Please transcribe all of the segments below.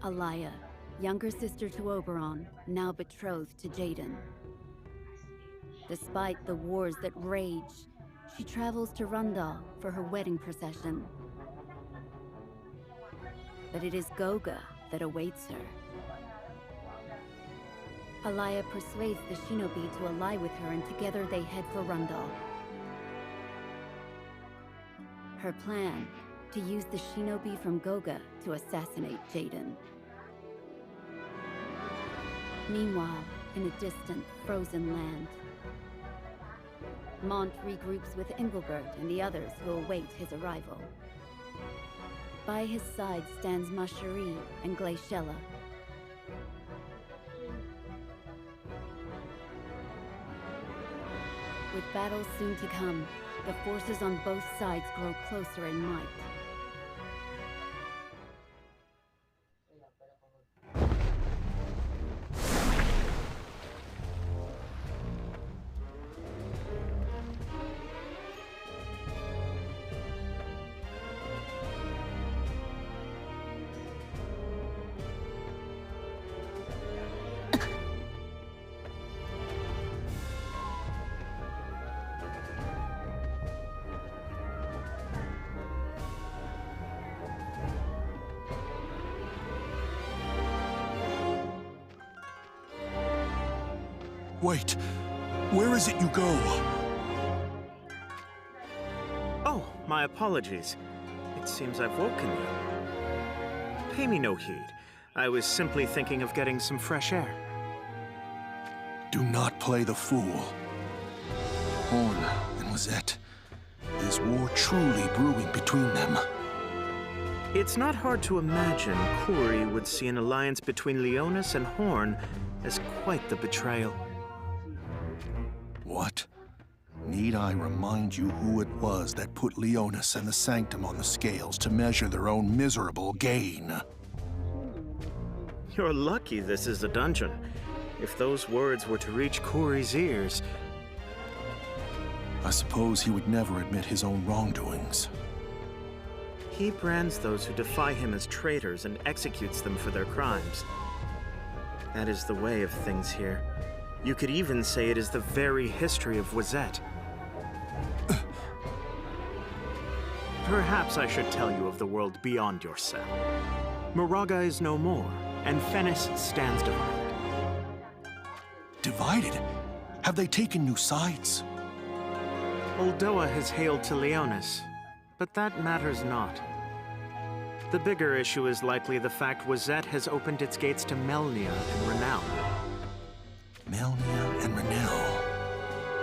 Alaya, younger sister to Oberon, now betrothed to Jaden. Despite the wars that rage, she travels to Rundal for her wedding procession. But it is Goga that awaits her. Alaya persuades the shinobi to ally with her, and together they head for Rundal. Her plan, to use the shinobi from Goga to assassinate Jaden. Meanwhile, in a distant, frozen land, Mont regroups with Engelbert and the others who await his arrival. By his side stands Macherie and Glaciella. With battles soon to come, the forces on both sides grow closer in might. Wait, where is it you go? Oh, my apologies. It seems I've woken you. Pay me no heed. I was simply thinking of getting some fresh air. Do not play the fool. Horn and Wazette. Is war truly brewing between them? It's not hard to imagine Kuri would see an alliance between Leonis and Horn as quite the betrayal. What? Need I remind you who it was that put Leonis and the Sanctum on the scales to measure their own miserable gain? You're lucky this is a dungeon. If those words were to reach Kuri's ears... I suppose he would never admit his own wrongdoings. He brands those who defy him as traitors and executes them for their crimes. That is the way of things here. You could even say it is the very history of Wazette. Perhaps I should tell you of the world beyond your cell. Moraga is no more, and Fennis stands divided. Divided? Have they taken new sides? Uldoa has hailed to Leonis, but that matters not. The bigger issue is likely the fact Wazette has opened its gates to Melnia and Renown. Melnia and Renown.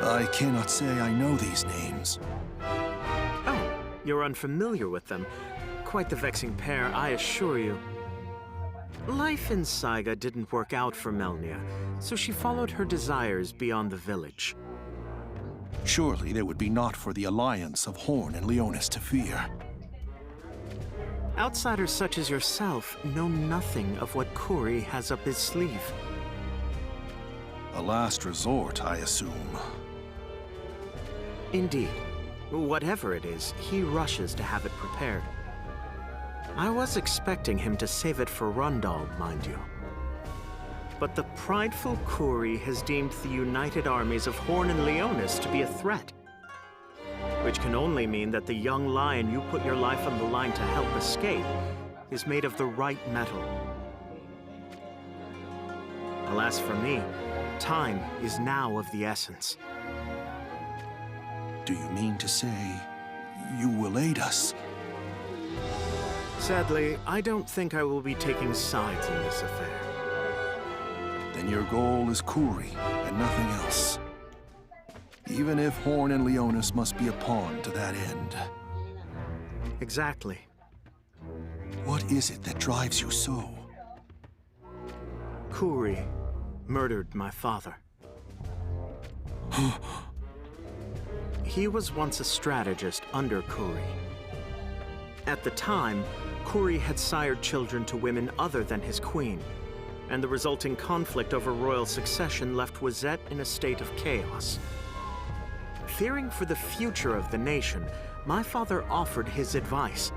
I cannot say I know these names. Oh, you're unfamiliar with them. Quite the vexing pair, I assure you. Life in Saiga didn't work out for Melnia, so she followed her desires beyond the village. Surely there would be naught for the alliance of Horn and Leonis to fear. Outsiders such as yourself know nothing of what Kuri has up his sleeve. A last resort, I assume. Indeed. Whatever it is, he rushes to have it prepared. I was expecting him to save it for Rundal, mind you. But the prideful Kuri has deemed the united armies of Horn and Leonis to be a threat. Which can only mean that the young lion you put your life on the line to help escape is made of the right metal. Alas for me, time is now of the essence. Do you mean to say you will aid us? Sadly, I don't think I will be taking sides in this affair. Then your goal is Kuri and nothing else. Even if Horn and Leonis must be a pawn to that end. Exactly. What is it that drives you so? Kuri murdered my father. He was once a strategist under Kuri. At the time, Kuri had sired children to women other than his queen, and the resulting conflict over royal succession left Wazette in a state of chaos. Fearing for the future of the nation, my father offered his advice.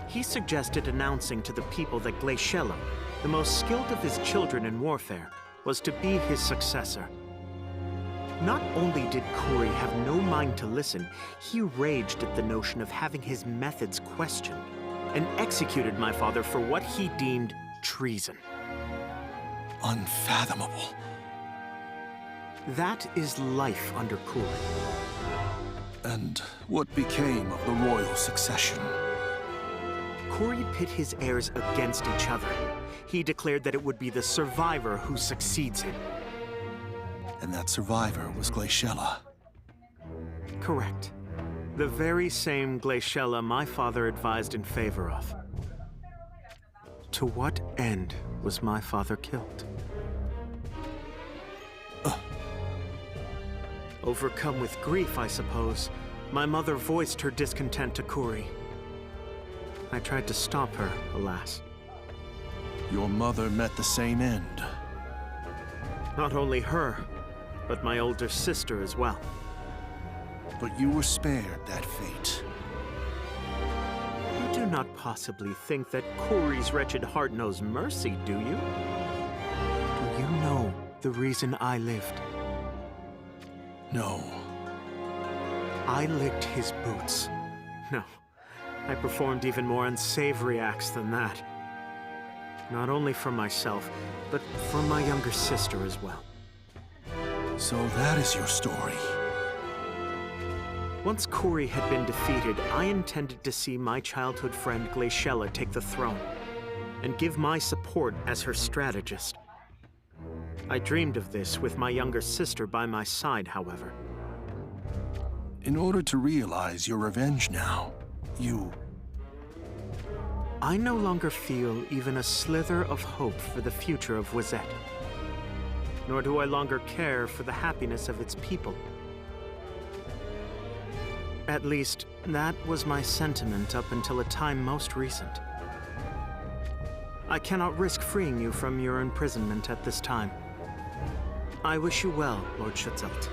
he suggested announcing to the people that Glaciella, the most skilled of his children in warfare, was to be his successor. Not only did Kuri have no mind to listen, he raged at the notion of having his methods questioned, and executed my father for what he deemed treason. Unfathomable. That is life under Kuri. And what became of the royal succession? Kuri pit his heirs against each other. He declared that it would be the survivor who succeeds him. And that survivor was Glaciella. Correct. The very same Glaciella my father advised in favor of. To what end was my father killed? Overcome with grief, I suppose, my mother voiced her discontent to Kuri. I tried to stop her, alas. Your mother met the same end. Not only her, but my older sister as well. But you were spared that fate. You do not possibly think that Kuri's wretched heart knows mercy, do you? Do you know the reason I lived? No. I licked his boots. No, I performed even more unsavory acts than that. Not only for myself, but for my younger sister as well. So that is your story. Once Kuri had been defeated, I intended to see my childhood friend Glaciella take the throne, and give my support as her strategist. I dreamed of this with my younger sister by my side, however. In order to realize your revenge now, I no longer feel even a slither of hope for the future of Wizette. Nor do I longer care for the happiness of its people. At least, that was my sentiment up until a time most recent. I cannot risk freeing you from your imprisonment at this time. I wish you well, Lord Schutzelt.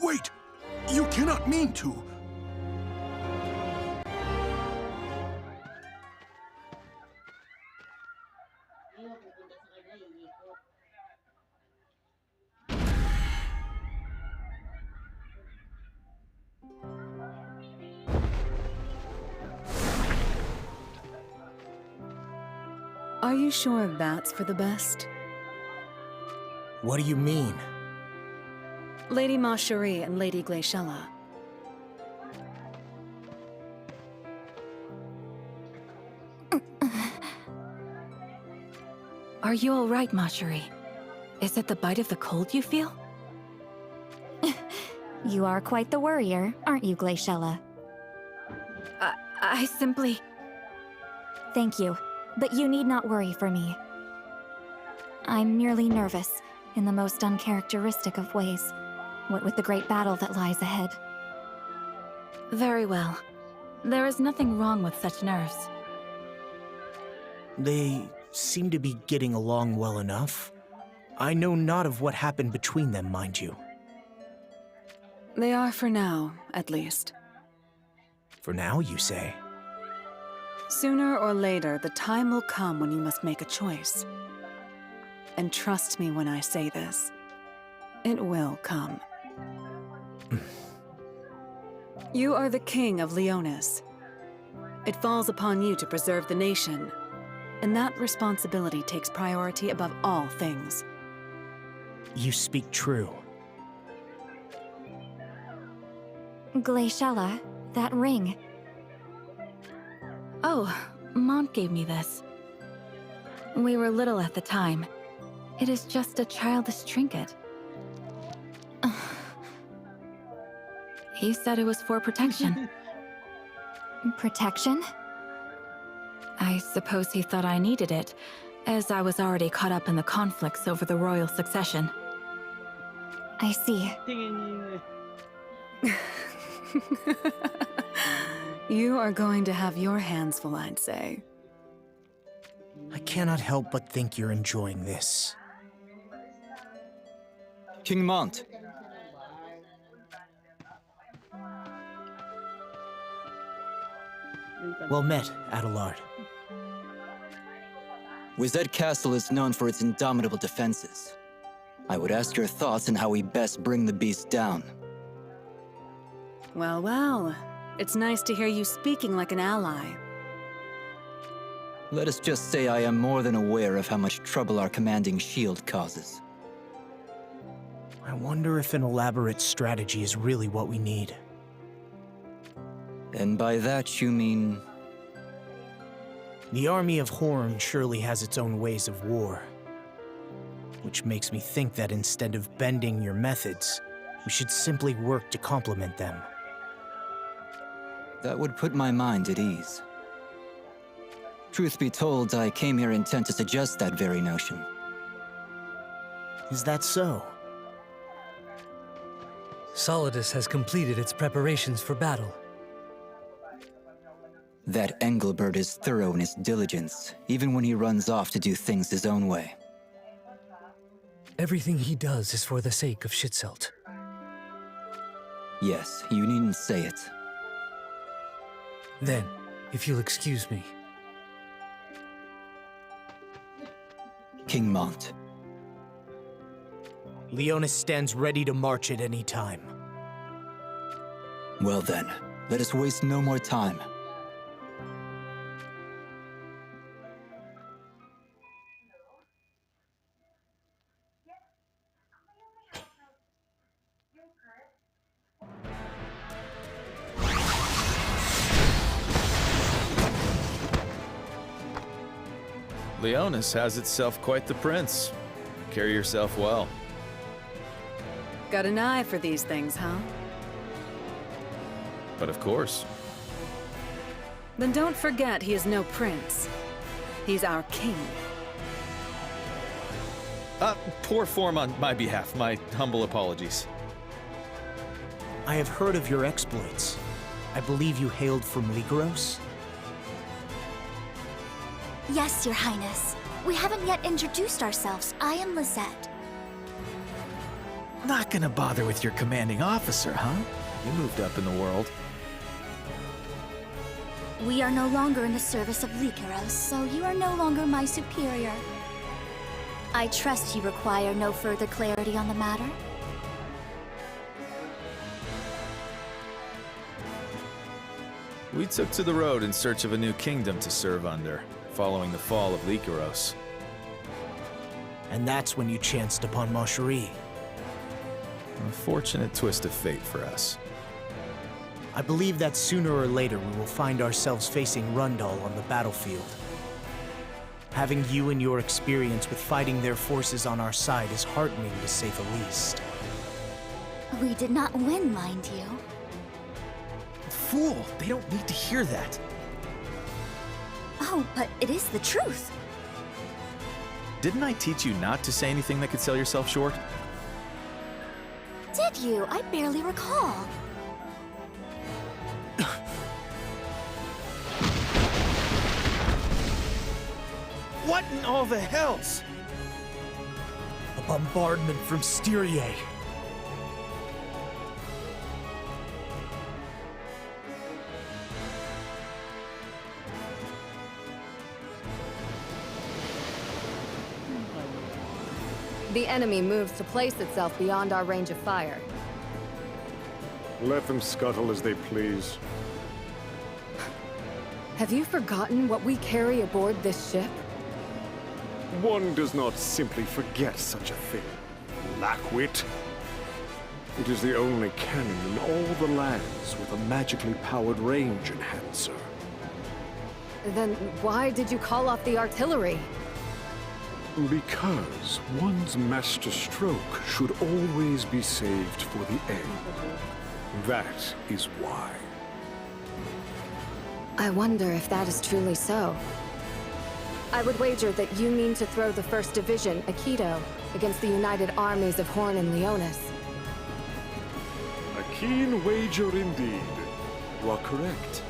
Wait! You cannot mean to! Are you sure that's for the best? What do you mean? Lady Marcherie and Lady Glaciella. Are you all right, Marcherie? Is it the bite of the cold you feel? You are quite the worrier, aren't you, Glaciella? I simply... Thank you, but you need not worry for me. I'm merely nervous, in the most uncharacteristic of ways, what with the great battle that lies ahead. Very well. There is nothing wrong with such nerves. They seem to be getting along well enough. I know not of what happened between them, mind you. They are for now, at least. For now, you say? Sooner or later, the time will come when you must make a choice. And trust me when I say this. It will come. You are the king of Leonis. It falls upon you to preserve the nation, and that responsibility takes priority above all things. You speak true. Glaciella, that ring. Oh, Mont gave me this. We were little at the time. It is just a childish trinket. He said it was for protection. Protection? I suppose he thought I needed it, as I was already caught up in the conflicts over the royal succession. I see. You are going to have your hands full, I'd say. I cannot help but think you're enjoying this. King Mont. Well met, Adelard. Wizet Castle is known for its indomitable defenses. I would ask your thoughts on how we best bring the beast down. Well, well. It's nice to hear you speaking like an ally. Let us just say I am more than aware of how much trouble our commanding shield causes. I wonder if an elaborate strategy is really what we need. And by that you mean... The army of Horn surely has its own ways of war. Which makes me think that instead of bending your methods, we should simply work to complement them. That would put my mind at ease. Truth be told, I came here intent to suggest that very notion. Is that so? Solidus has completed its preparations for battle. That Engelbert is thorough in his diligence, even when he runs off to do things his own way. Everything he does is for the sake of Schützelt. Yes, you needn't say it. Then, if you'll excuse me. King Mont. Leonis stands ready to march at any time. Well then, let us waste no more time. Leonis has itself quite the prince. Carry yourself well. Got an eye for these things, huh? But of course. Then don't forget he is no prince. He's our king. Poor form on my behalf. My humble apologies. I have heard of your exploits. I believe you hailed from Ligaros? Yes, Your Highness. We haven't yet introduced ourselves. I am Lisette. Not gonna bother with your commanding officer, huh? You moved up in the world. We are no longer in the service of Ligaros, so you are no longer my superior. I trust you require no further clarity on the matter. We took to the road in search of a new kingdom to serve under, following the fall of Ligaros. And that's when you chanced upon Moncherie. A fortunate twist of fate for us. I believe that sooner or later we will find ourselves facing Rundal on the battlefield. Having you and your experience with fighting their forces on our side is heartening, to say the least. We did not win, mind you. Fool! They don't need to hear that. Oh, but it is the truth. Didn't I teach you not to say anything that could sell yourself short? Did you? I barely recall. What in all the hells? A bombardment from Styria. The enemy moves to place itself beyond our range of fire. Let them scuttle as they please. Have you forgotten what we carry aboard this ship? One does not simply forget such a thing. Lackwit. It is the only cannon in all the lands with a magically powered range enhancer. Then why did you call off the artillery? Because one's master stroke should always be saved for the end. That is why. I wonder if that is truly so. I would wager that you mean to throw the 1st Division, Aikido, against the united armies of Horn and Leonis. A keen wager indeed. You are correct.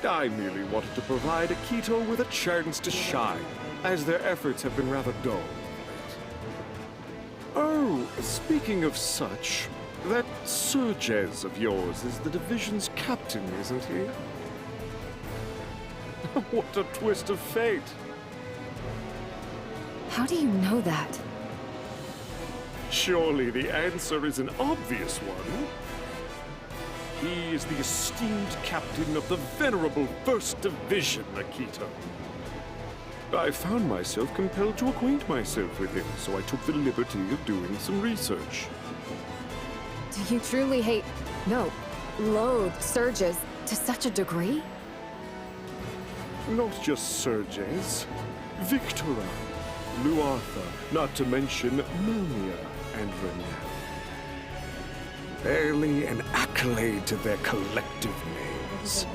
I merely wanted to provide Akito with a chance to shine, as their efforts have been rather dull. Oh, speaking of such, That Surges of yours is the division's captain, isn't he? What a twist of fate! How do you know that? Surely the answer is an obvious one. He is the esteemed captain of the venerable First Division, Akito. I found myself compelled to acquaint myself with him, so I took the liberty of doing some research. Do you truly hate, no, loathe Surges to such a degree? Not just Surges, Victora, Luartha, not to mention Melnia and Renel. Barely an accolade to their collective names.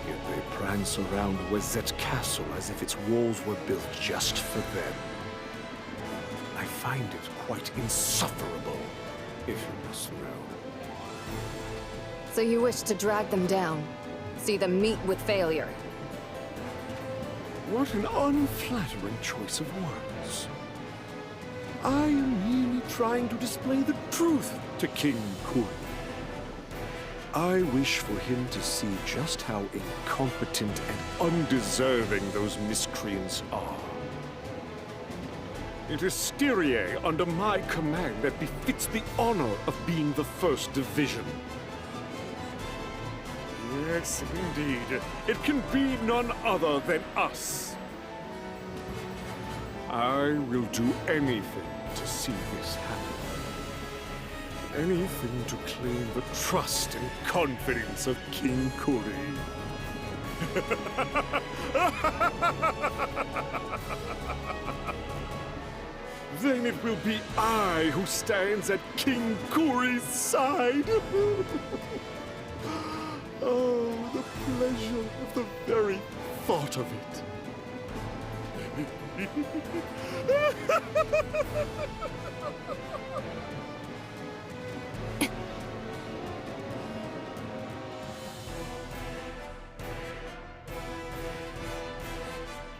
Yet they prance around Wazette Castle as if its walls were built just for them. I find it quite insufferable, if you must know. So you wish to drag them down, see them meet with failure. What an unflattering choice of words. I am merely trying to display the truth to King Kuri. I wish for him to see just how incompetent and undeserving those miscreants are. It is Styria under my command that befits the honor of being the First Division. Yes, indeed. It can be none other than us. I will do anything to see this happen. Anything to claim the trust and confidence of King Kuri. Then it will be I who stands at King Kuri's side. Oh, the pleasure of the very thought of it.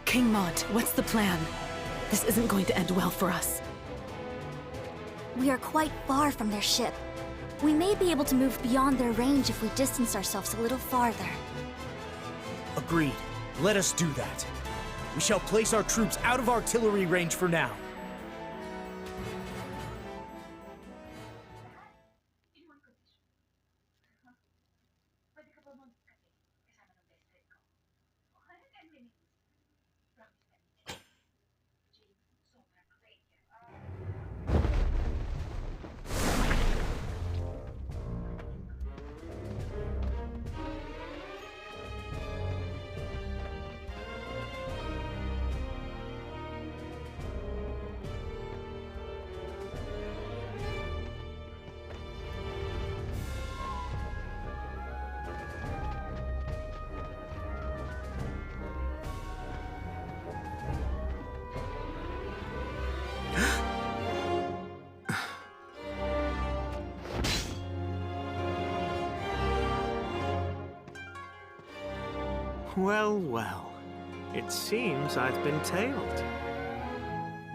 King Mont, what's the plan? This isn't going to end well for us. We are quite far from their ship. We may be able to move beyond their range if we distance ourselves a little farther. Agreed. Let us do that. We shall place our troops out of artillery range for now. Well, well. It seems I've been tailed.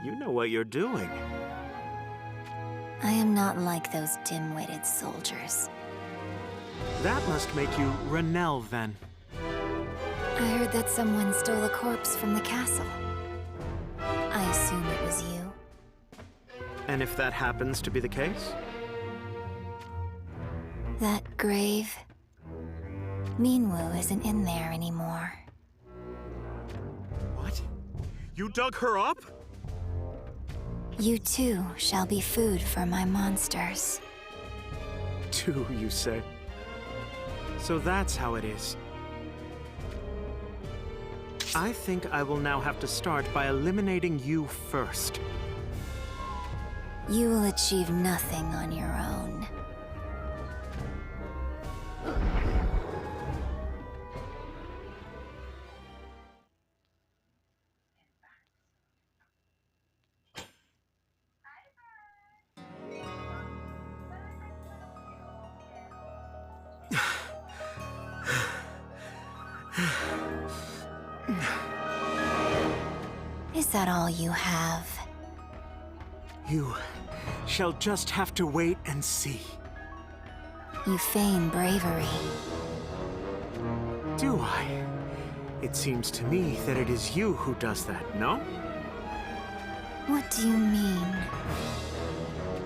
You know what you're doing. I am not like those dim-witted soldiers. That must make you Renel, then. I heard that someone stole a corpse from the castle. I assume it was you. And if that happens to be the case? That grave... Minwu isn't in there anymore. What? You dug her up? You too shall be food for my monsters. Two, you say? So that's how it is. I think I will now have to start by eliminating you first. You will achieve nothing on your own. Is that all you have? You shall just have to wait and see. You feign bravery. Do I? It seems to me that it is you who does that, no? What do you mean?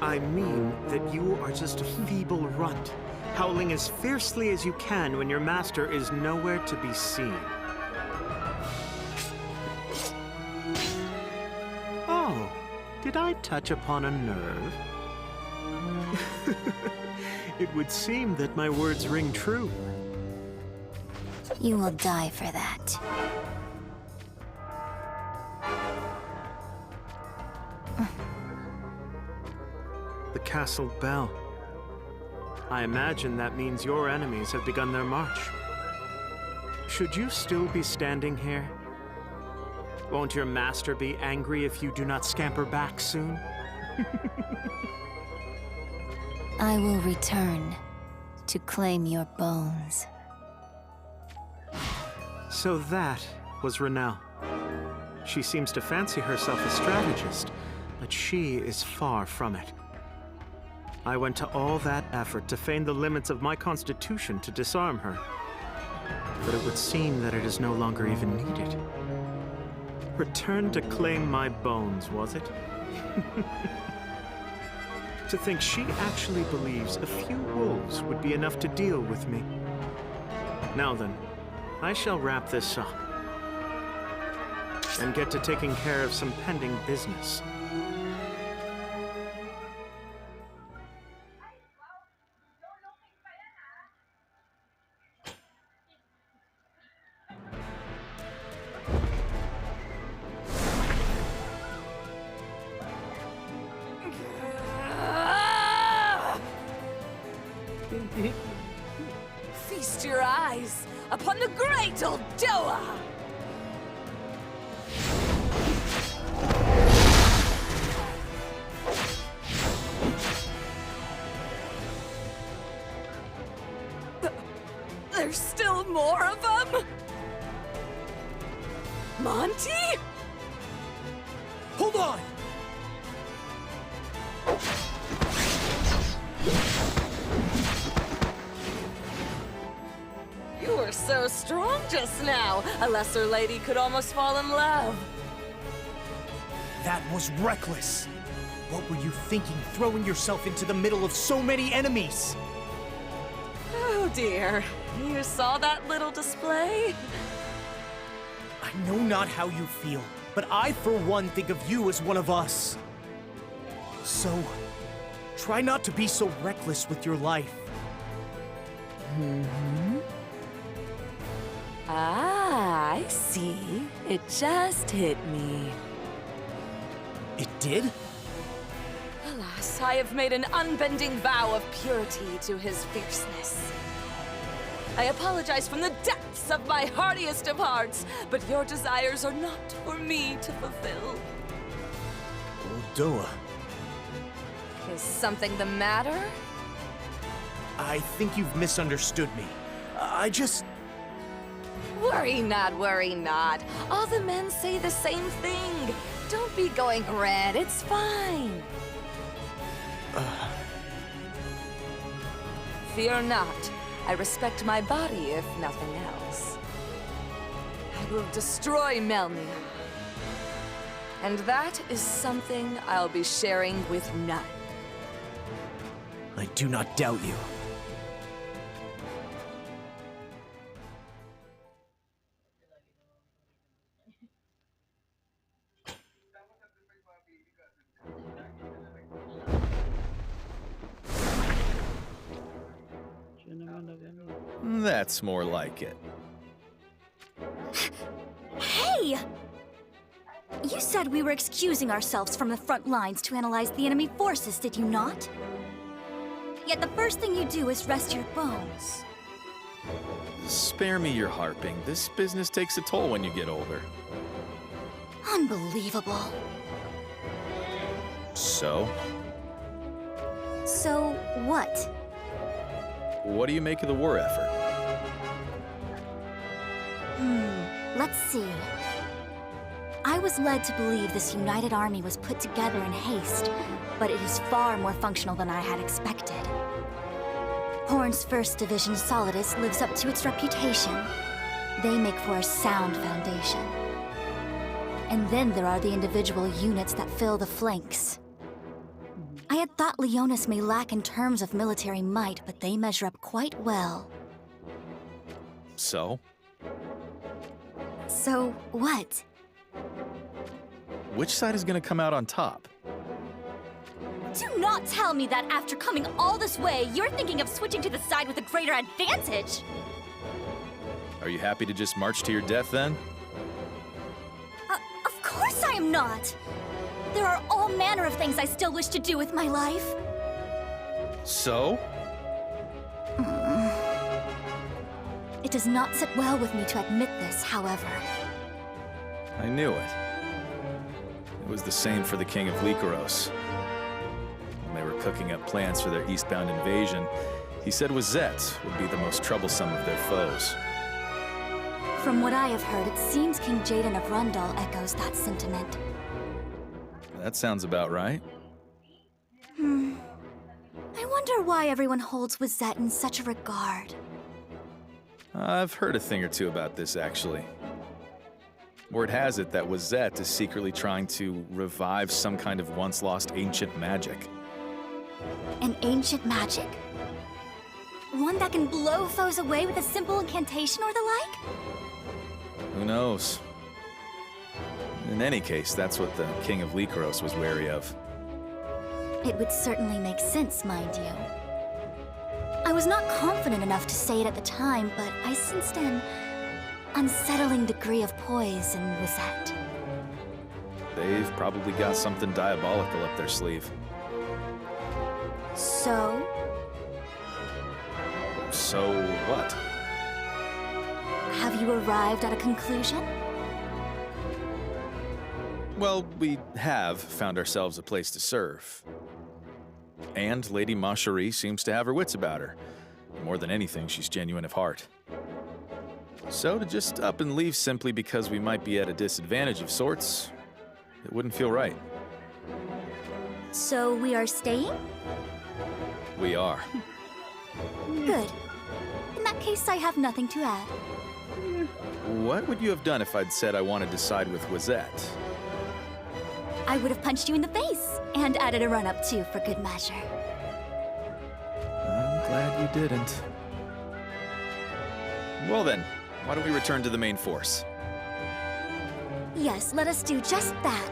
I mean that you are just a feeble runt, howling as fiercely as you can when your master is nowhere to be seen. Oh, did I touch upon a nerve? It would seem that my words ring true. You will die for that. The castle bell. I imagine that means your enemies have begun their march. Should you still be standing here? Won't your master be angry if you do not scamper back soon? I will return to claim your bones. So that was Renelle. She seems to fancy herself a strategist, but she is far from it. I went to all that effort to feign the limits of my constitution to disarm her. But it would seem that it is no longer even needed. Return to claim my bones, was it? To think she actually believes a few wolves would be enough to deal with me. Now then, I shall wrap this up and get to taking care of some pending business. Feast your eyes upon the great Uldoa! There's still more of them? Monty? Hold on! You were so strong just now. A lesser lady could almost fall in love. That was reckless. What were you thinking, throwing yourself into the middle of so many enemies? Oh dear. You saw that little display? I know not how you feel, but I, for one, think of you as one of us. So, try not to be so reckless with your life. Ah, I see. It just hit me. It did? Alas, I have made an unbending vow of purity to his fierceness. I apologize from the depths of my heartiest of hearts, but your desires are not for me to fulfill. Uldoa, Is something the matter? I think you've misunderstood me. I just... Worry not, worry not. All the men say the same thing. Don't be going red, it's fine. Fear not. I respect my body, if nothing else. I will destroy Melnia. And that is something I'll be sharing with none. I do not doubt you. That's more like it. Hey! You said we were excusing ourselves from the front lines to analyze the enemy forces, did you not? Yet the first thing you do is rest your bones. Spare me your harping. This business takes a toll when you get older. Unbelievable. So? So, what? What do you make of the war effort? Let's see. I was led to believe this united army was put together in haste, but it is far more functional than I had expected. Horn's 1st Division Solidus lives up to its reputation. They make for a sound foundation. And then there are the individual units that fill the flanks. I had thought Leonis may lack in terms of military might, but they measure up quite well. So? So what? Which side is gonna come out on top? Do not tell me that after coming all this way, you're thinking of switching to the side with a greater advantage! Are you happy to just march to your death then? Of course I am not! There are all manner of things I still wish to do with my life. So? It does not sit well with me to admit this, however. I knew it. It was the same for the King of Lycaros. When they were cooking up plans for their eastbound invasion, he said Wazette would be the most troublesome of their foes. From what I have heard, it seems King Jaden of Rundal echoes that sentiment. That sounds about right. I wonder why everyone holds Wazette in such a regard. I've heard a thing or two about this, actually. Word has it that Wazette is secretly trying to revive some kind of once-lost ancient magic. An ancient magic? One that can blow foes away with a simple incantation or the like? Who knows? In any case, that's what the King of Lycaros was wary of. It would certainly make sense, mind you. I was not confident enough to say it at the time, but I sensed an unsettling degree of poise in Wazette. They've probably got something diabolical up their sleeve. So? So what? Have you arrived at a conclusion? Well, we have found ourselves a place to serve. And Lady Macherie seems to have her wits about her. More than anything, she's genuine of heart. So to just up and leave simply because we might be at a disadvantage of sorts, it wouldn't feel right. So we are staying? We are. Good. In that case, I have nothing to add. What would you have done if I'd said I wanted to side with Wazette? I would have punched you in the face, and added a run-up too, for good measure. I'm glad you didn't. Well then, why don't we return to the main force? Yes, let us do just that.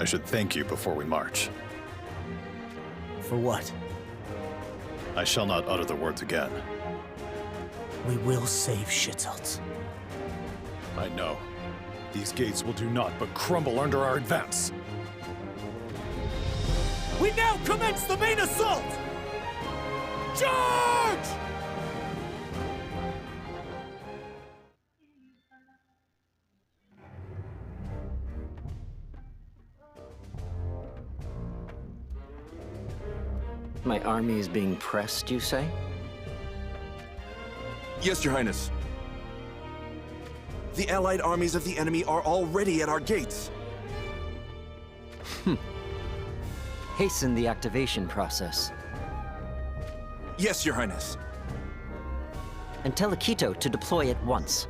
I should thank you before we march. For what? I shall not utter the words again. We will save Schitzelt. I know. These gates will do naught but crumble under our advance. We now commence the main assault! Charge! My army is being pressed, you say? Yes, Your Highness. The allied armies of the enemy are already at our gates. Hasten the activation process. Yes, Your Highness. And tell Akito to deploy at once.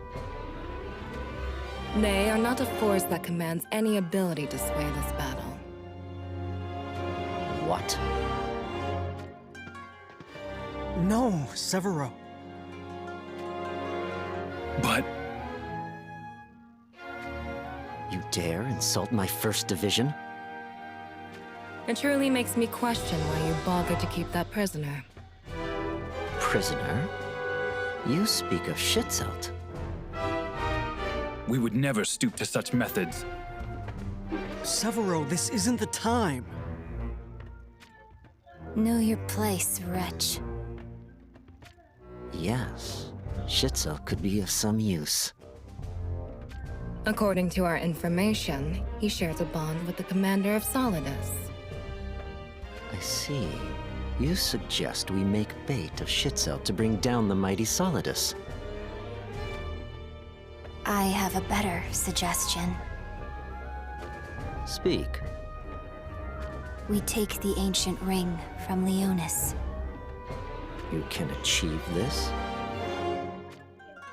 They are not a force that commands any ability to sway this battle. What? No, Severo. But... You dare insult my 1st Division? It truly makes me question why you bothered to keep that prisoner. Prisoner? You speak of Schitzelt. We would never stoop to such methods. Severo, this isn't the time. Know your place, wretch. Yes, Schitzelt could be of some use. According to our information, he shares a bond with the commander of Solidus. I I see. You suggest we make bait of Shitzel to bring down the mighty Solidus. I have a better suggestion. Speak. We take the ancient ring from Leonis. You can achieve this?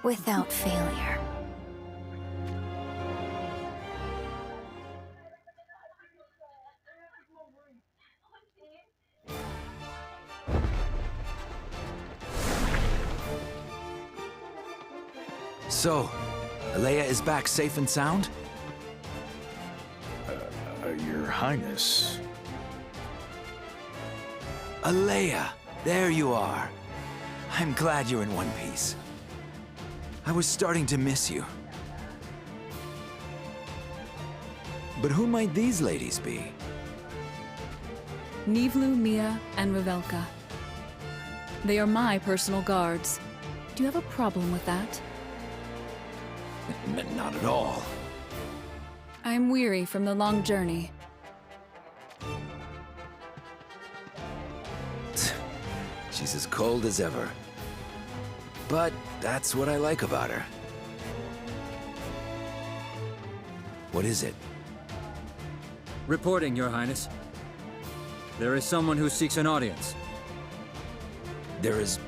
Without failure. So, Alea is back safe and sound? Your Highness. Alea, there you are. I'm glad you're in one piece. I was starting to miss you. But who might these ladies be? Nivlu, Mia, and Revelka. They are my personal guards. Do you have a problem with that? Not at all. I'm weary from the long journey. She's as cold as ever. But that's what I like about her. What is it? Reporting, Your Highness. There is someone who seeks an audience. There is...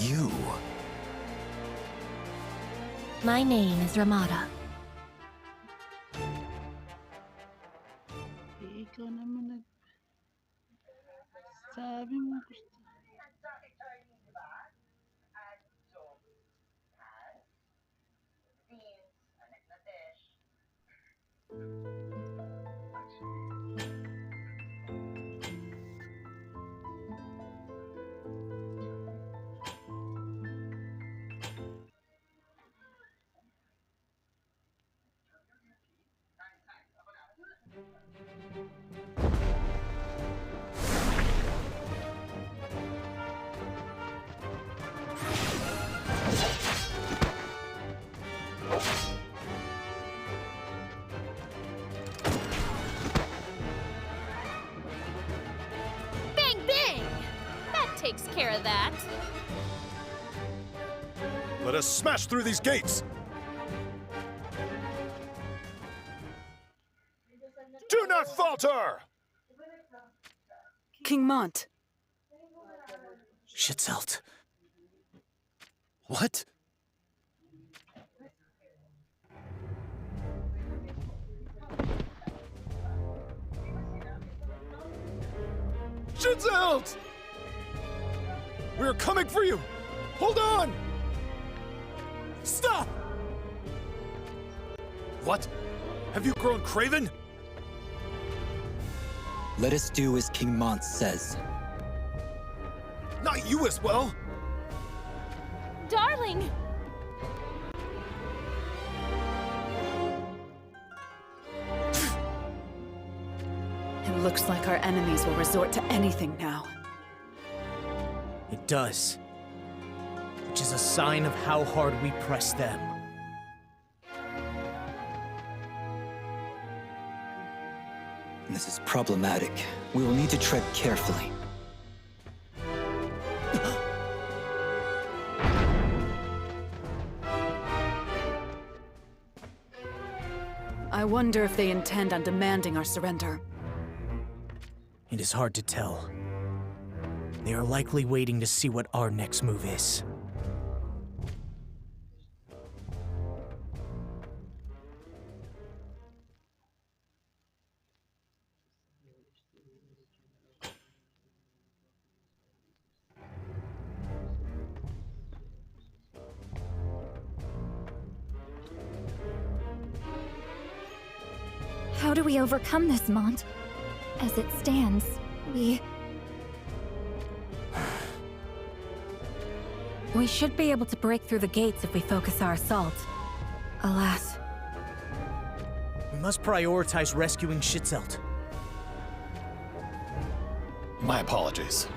You. My name is Ramada. Ikaw naman sabi mo gusto. Bang, bang! That takes care of that. Let us smash through these gates! Do not falter! King Mont. Shitzel. What? Shitzel! We're coming for you! Hold on! Stop! What? Have you grown craven? Let us do as King Mont says. Not you as well! Darling! It looks like our enemies will resort to anything now. It does. Which is a sign of how hard we press them. This is problematic. We will need to tread carefully. I wonder if they intend on demanding our surrender. It is hard to tell. They are likely waiting to see what our next move is. How do we overcome this, Mont? As it stands, we should be able to break through the gates if we focus our assault. Alas. We must prioritize rescuing Shitzel. My apologies.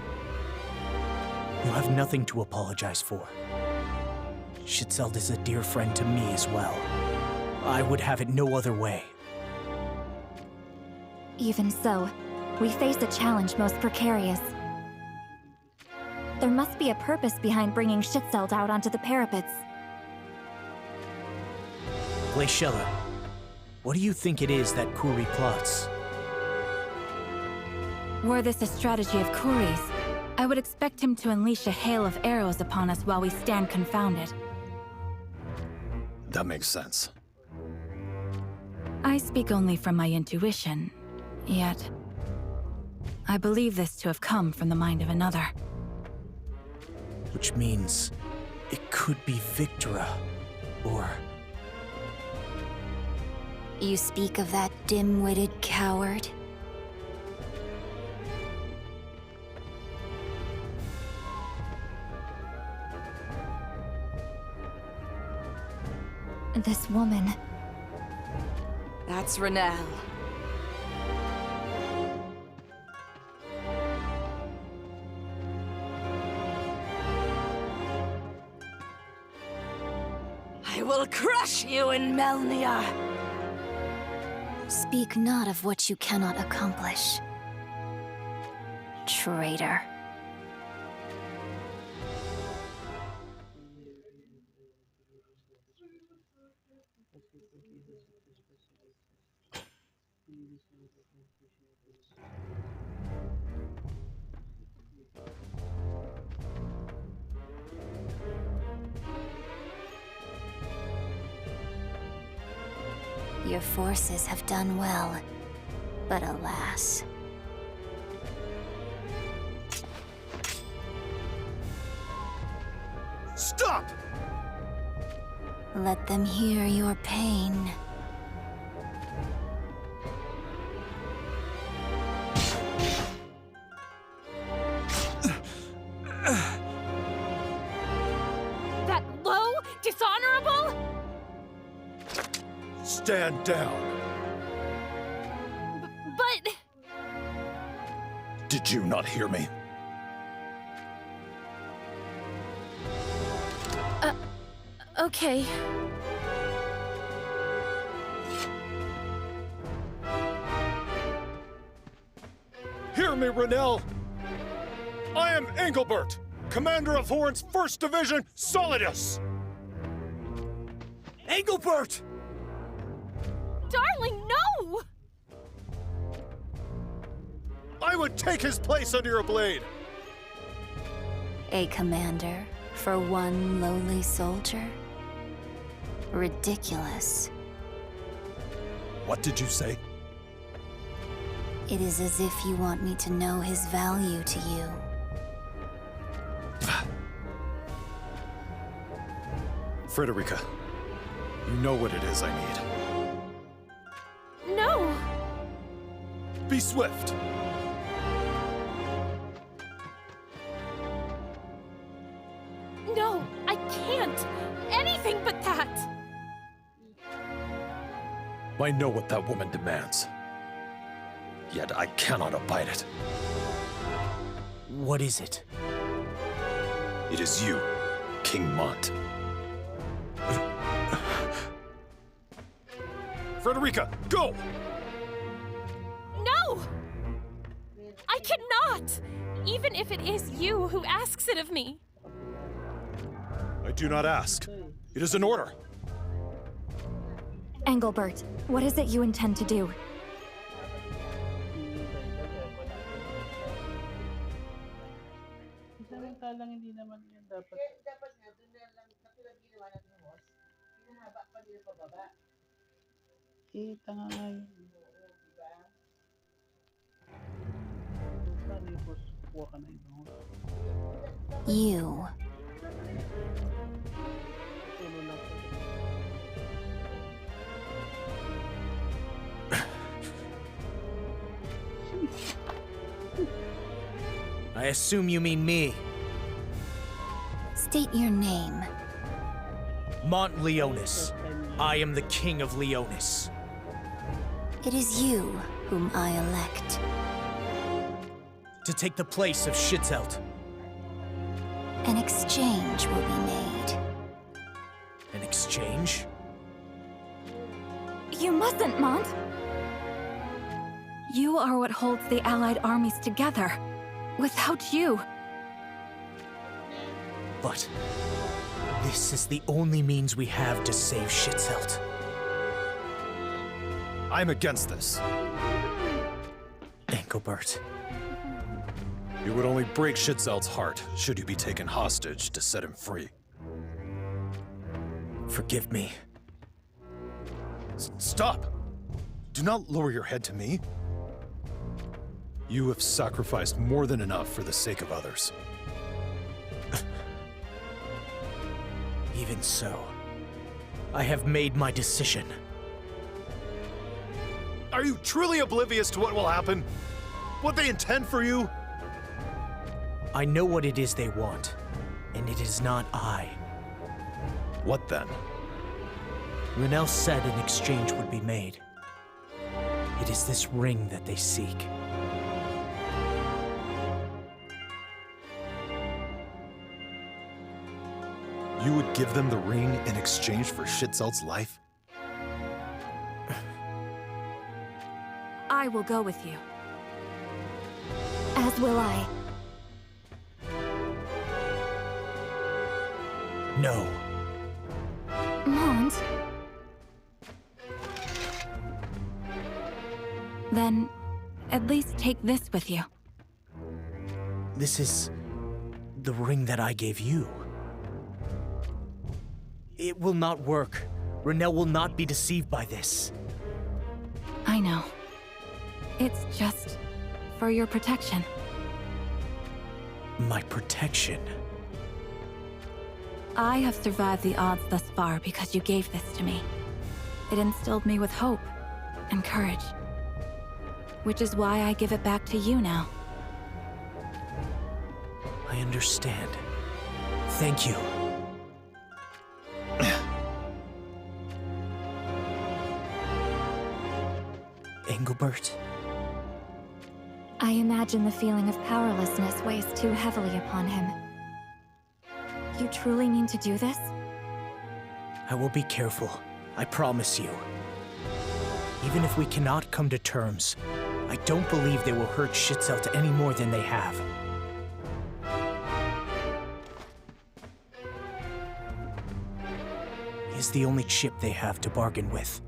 You have nothing to apologize for. Shitzel is a dear friend to me as well. I would have it no other way. Even so, we face a challenge most precarious. There must be a purpose behind bringing Schitzelt out onto the parapets. Glaciella, what do you think it is that Kuri plots? Were this a strategy of Kuri's, I would expect him to unleash a hail of arrows upon us while we stand confounded. That makes sense. I speak only from my intuition, yet I believe this to have come from the mind of another. Which means it could be Victora, or... You speak of that dim-witted coward? This woman... That's Renelle. I will crush you in Melnia! Speak not of what you cannot accomplish. Traitor. Your forces have done well, but alas. Stop! Let them hear your pain. That low, dishonorable? Stand down. But... Did you not hear me? Okay. Hear me, Renelle! I am Engelbert, commander of Horn's 1st Division, Solidus! Engelbert! Darling, no! I would take his place under your blade! A commander for one lowly soldier? Ridiculous. What did you say? It is as if you want me to know his value to you. Frederica, you know what it is I need. No! Be swift! No, I can't! Anything but that! I know what that woman demands. Yet I cannot abide it. What is it? It is you, King Mont. Frederica, go! No! I cannot! Even if it is you who asks it of me. I do not ask. It is an order. Engelbert, what is it you intend to do? Samantalang hindi naman yan dapat. Dapat nga, doon na lang, katulad ginawa natin yung host, pinahaba pa nila pababa. Tanga nga yun. Oo, diba? Paano yung host, kuha ka na yung host? You. Tulong lang po. I assume you mean me. State your name. Mont Leonis. I am the King of Leonis. It is you whom I elect. To take the place of Schitzelt. An exchange will be made. An exchange? You mustn't, Mont. You are what holds the Allied armies together. Without you... But this is the only means we have to save Schützelt. I'm against this. Engelbert. You would only break Schützelt's heart should you be taken hostage to set him free. Forgive me. Stop! Do not lower your head to me. You have sacrificed more than enough for the sake of others. Even so, I have made my decision. Are you truly oblivious to what will happen? What they intend for you? I know what it is they want, and it is not I. What then? Renel said an exchange would be made. It is this ring that they seek. You would give them the ring in exchange for Schützelt's life? I will go with you. As will I. No. Mont? Then, at least take this with you. This is the ring that I gave you. It will not work. Renel will not be deceived by this. I know. It's just for your protection. My protection? I have survived the odds thus far because you gave this to me. It instilled me with hope and courage. Which is why I give it back to you now. I understand. Thank you. Engelbert? I imagine the feeling of powerlessness weighs too heavily upon him. You truly mean to do this? I will be careful. I promise you. Even if we cannot come to terms, I don't believe they will hurt Schützelt any more than they have. He is the only chip they have to bargain with.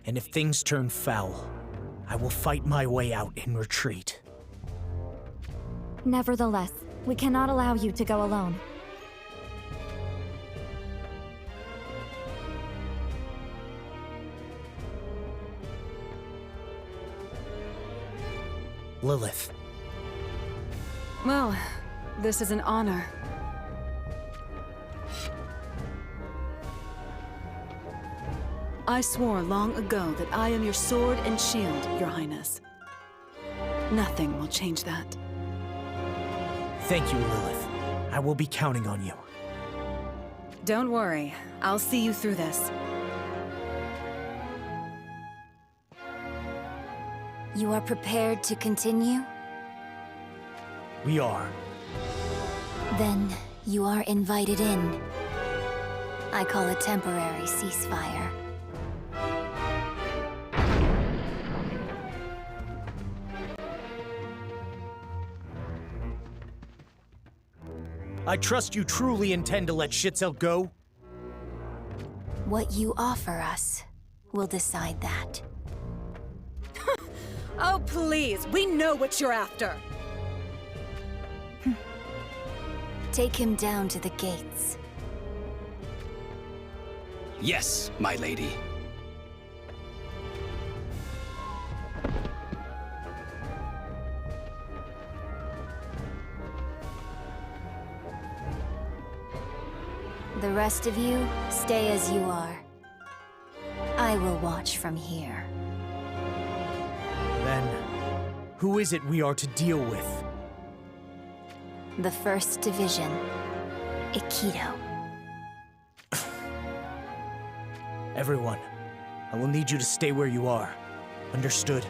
And if things turn foul, I will fight my way out in retreat. Nevertheless, we cannot allow you to go alone. Lilith. Well, this is an honor. I swore long ago that I am your sword and shield, Your Highness. Nothing will change that. Thank you, Lilith. I will be counting on you. Don't worry. I'll see you through this. You are prepared to continue? We are. Then you are invited in. I call a temporary ceasefire. I trust you truly intend to let Schützelt go? What you offer us will decide that. Oh, please! We know what you're after! Take him down to the gates. Yes, my lady. The rest of you, stay as you are. I will watch from here. Then, who is it we are to deal with? The 1st Division. Aikido. Everyone, I will need you to stay where you are. Understood?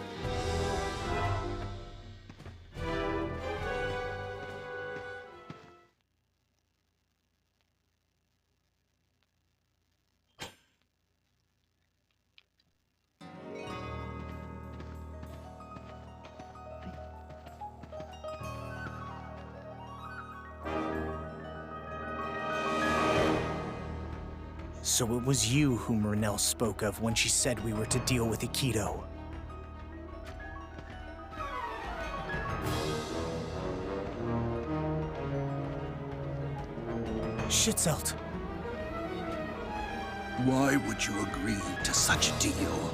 So it was you whom Renelle spoke of when she said we were to deal with Aikido. Schitzelt. Why would you agree to such a deal?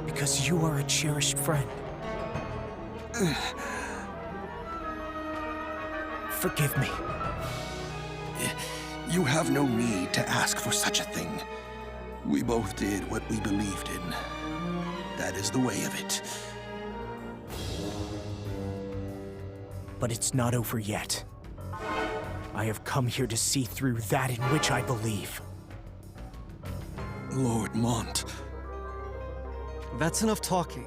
Because you are a cherished friend. Forgive me. You have no need to ask for such a thing. We both did what we believed in. That is the way of it. But it's not over yet. I have come here to see through that in which I believe. Lord Mont. That's enough talking.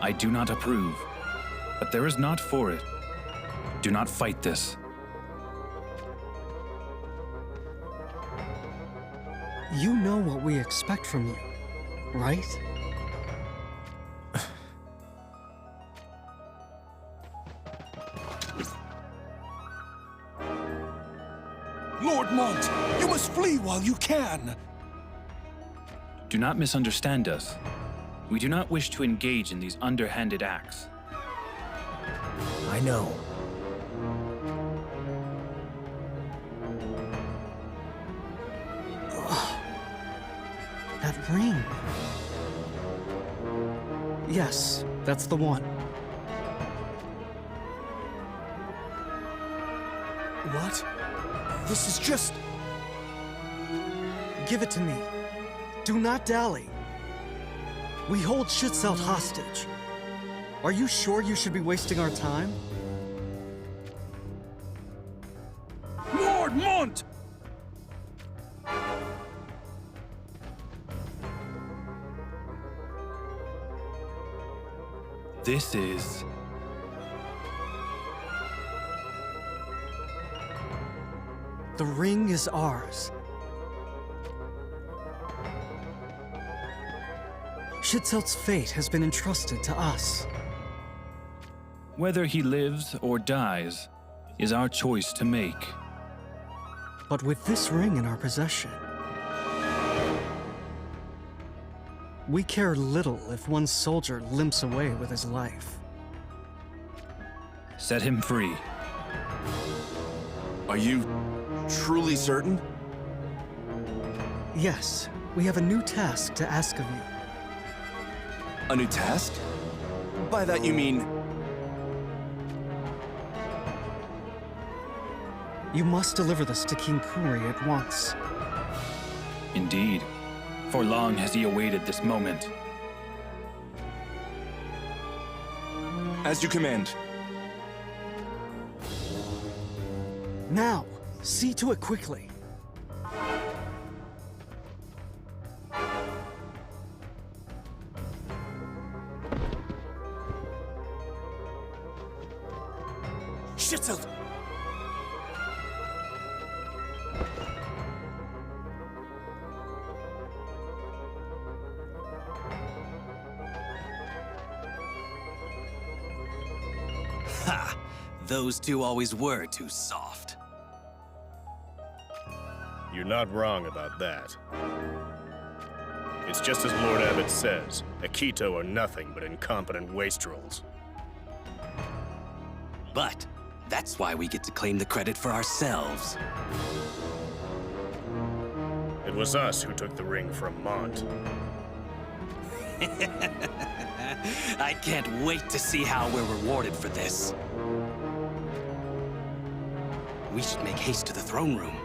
I do not approve, but there is naught for it. Do not fight this. You know what we expect from you, right? Lord Mont, you must flee while you can! Do not misunderstand us. We do not wish to engage in these underhanded acts. I know. That ring. Yes, that's the one. What? This is just... Give it to me. Do not dally. We hold Schitzelt hostage. Are you sure you should be wasting our time? Lord Mont! This is... The ring is ours. Schitzelt's fate has been entrusted to us. Whether he lives or dies is our choice to make. But with this ring in our possession, we care little if one soldier limps away with his life. Set him free. Are you truly certain? Yes, we have a new task to ask of you. A new task? By that you mean... You must deliver this to King Kuri at once. Indeed. For long has he awaited this moment. As you command. Now, see to it quickly. Schitzelt! Ha! Those two always were too soft. You're not wrong about that. It's just as Lord Abbot says, Akito are nothing but incompetent wastrels. But that's why we get to claim the credit for ourselves. It was us who took the ring from Mont. I can't wait to see how we're rewarded for this. We should make haste to the throne room.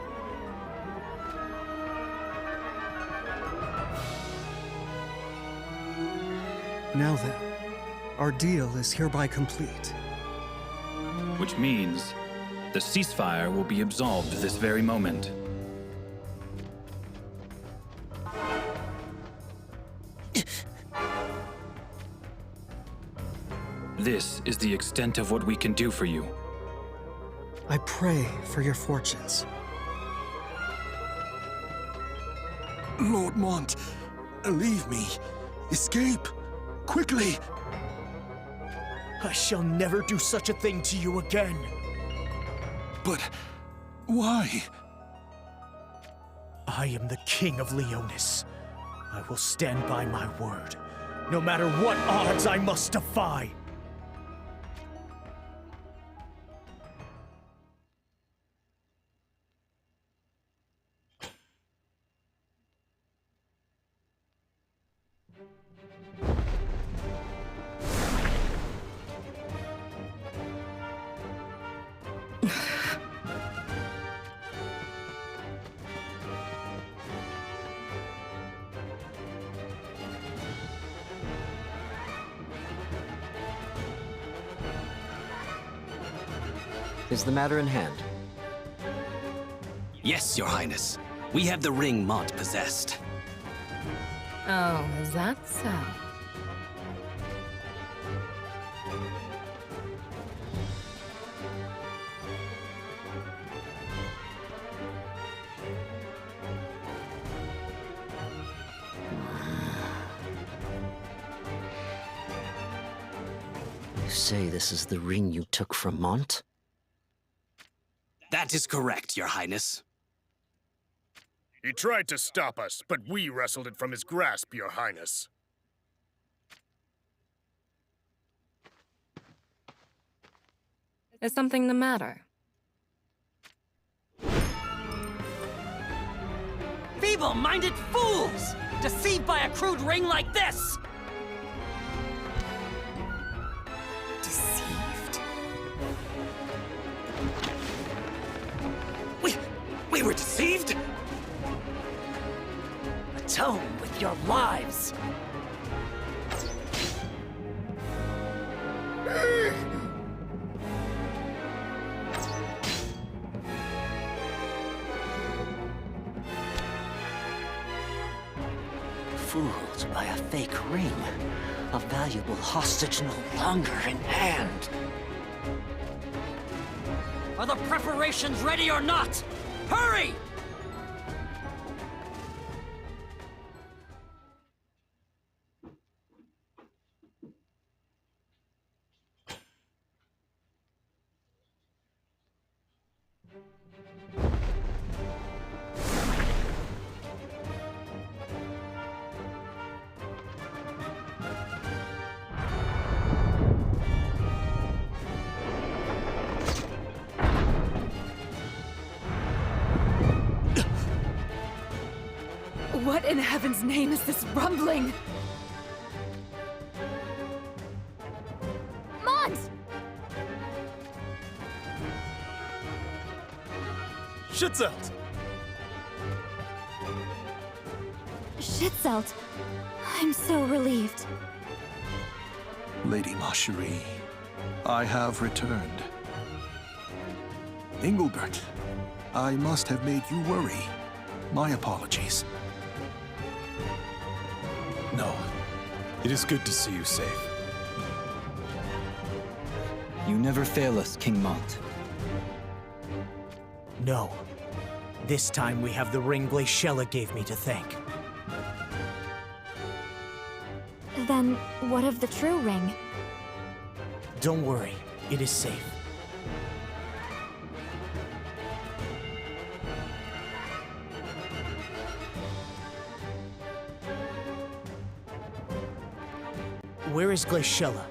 Now then, our deal is hereby complete. Which means the ceasefire will be absolved this very moment. This is the extent of what we can do for you. I pray for your fortunes. Lord Mont, leave me. Escape. Quickly. I shall never do such a thing to you again. But why? I am the King of Leonis. I will stand by my word, no matter what odds I must defy. Is the matter in hand? Yes, Your Highness. We have the ring Mont possessed. Oh, is that so? You say this is the ring you took from Mont? That is correct, Your Highness. He tried to stop us, but we wrestled it from his grasp, Your Highness. Is something the matter? Feeble-minded fools! Deceived by a crude ring like this! Deceived? We were deceived? Atone with your lives! Fooled by a fake ring. A valuable hostage no longer in hand. Are the preparations ready or not? Hurry! What in heaven's name is this rumbling? Mons! Schitzelt! Schitzelt, I'm so relieved. Lady Marjorie, I have returned. Engelbert, I must have made you worry. My apologies. No. It is good to see you safe. You never fail us, King Mont. No. This time we have the ring Glaciella gave me to thank. Then, what of the true ring? Don't worry, it is safe. Where is Glaciella?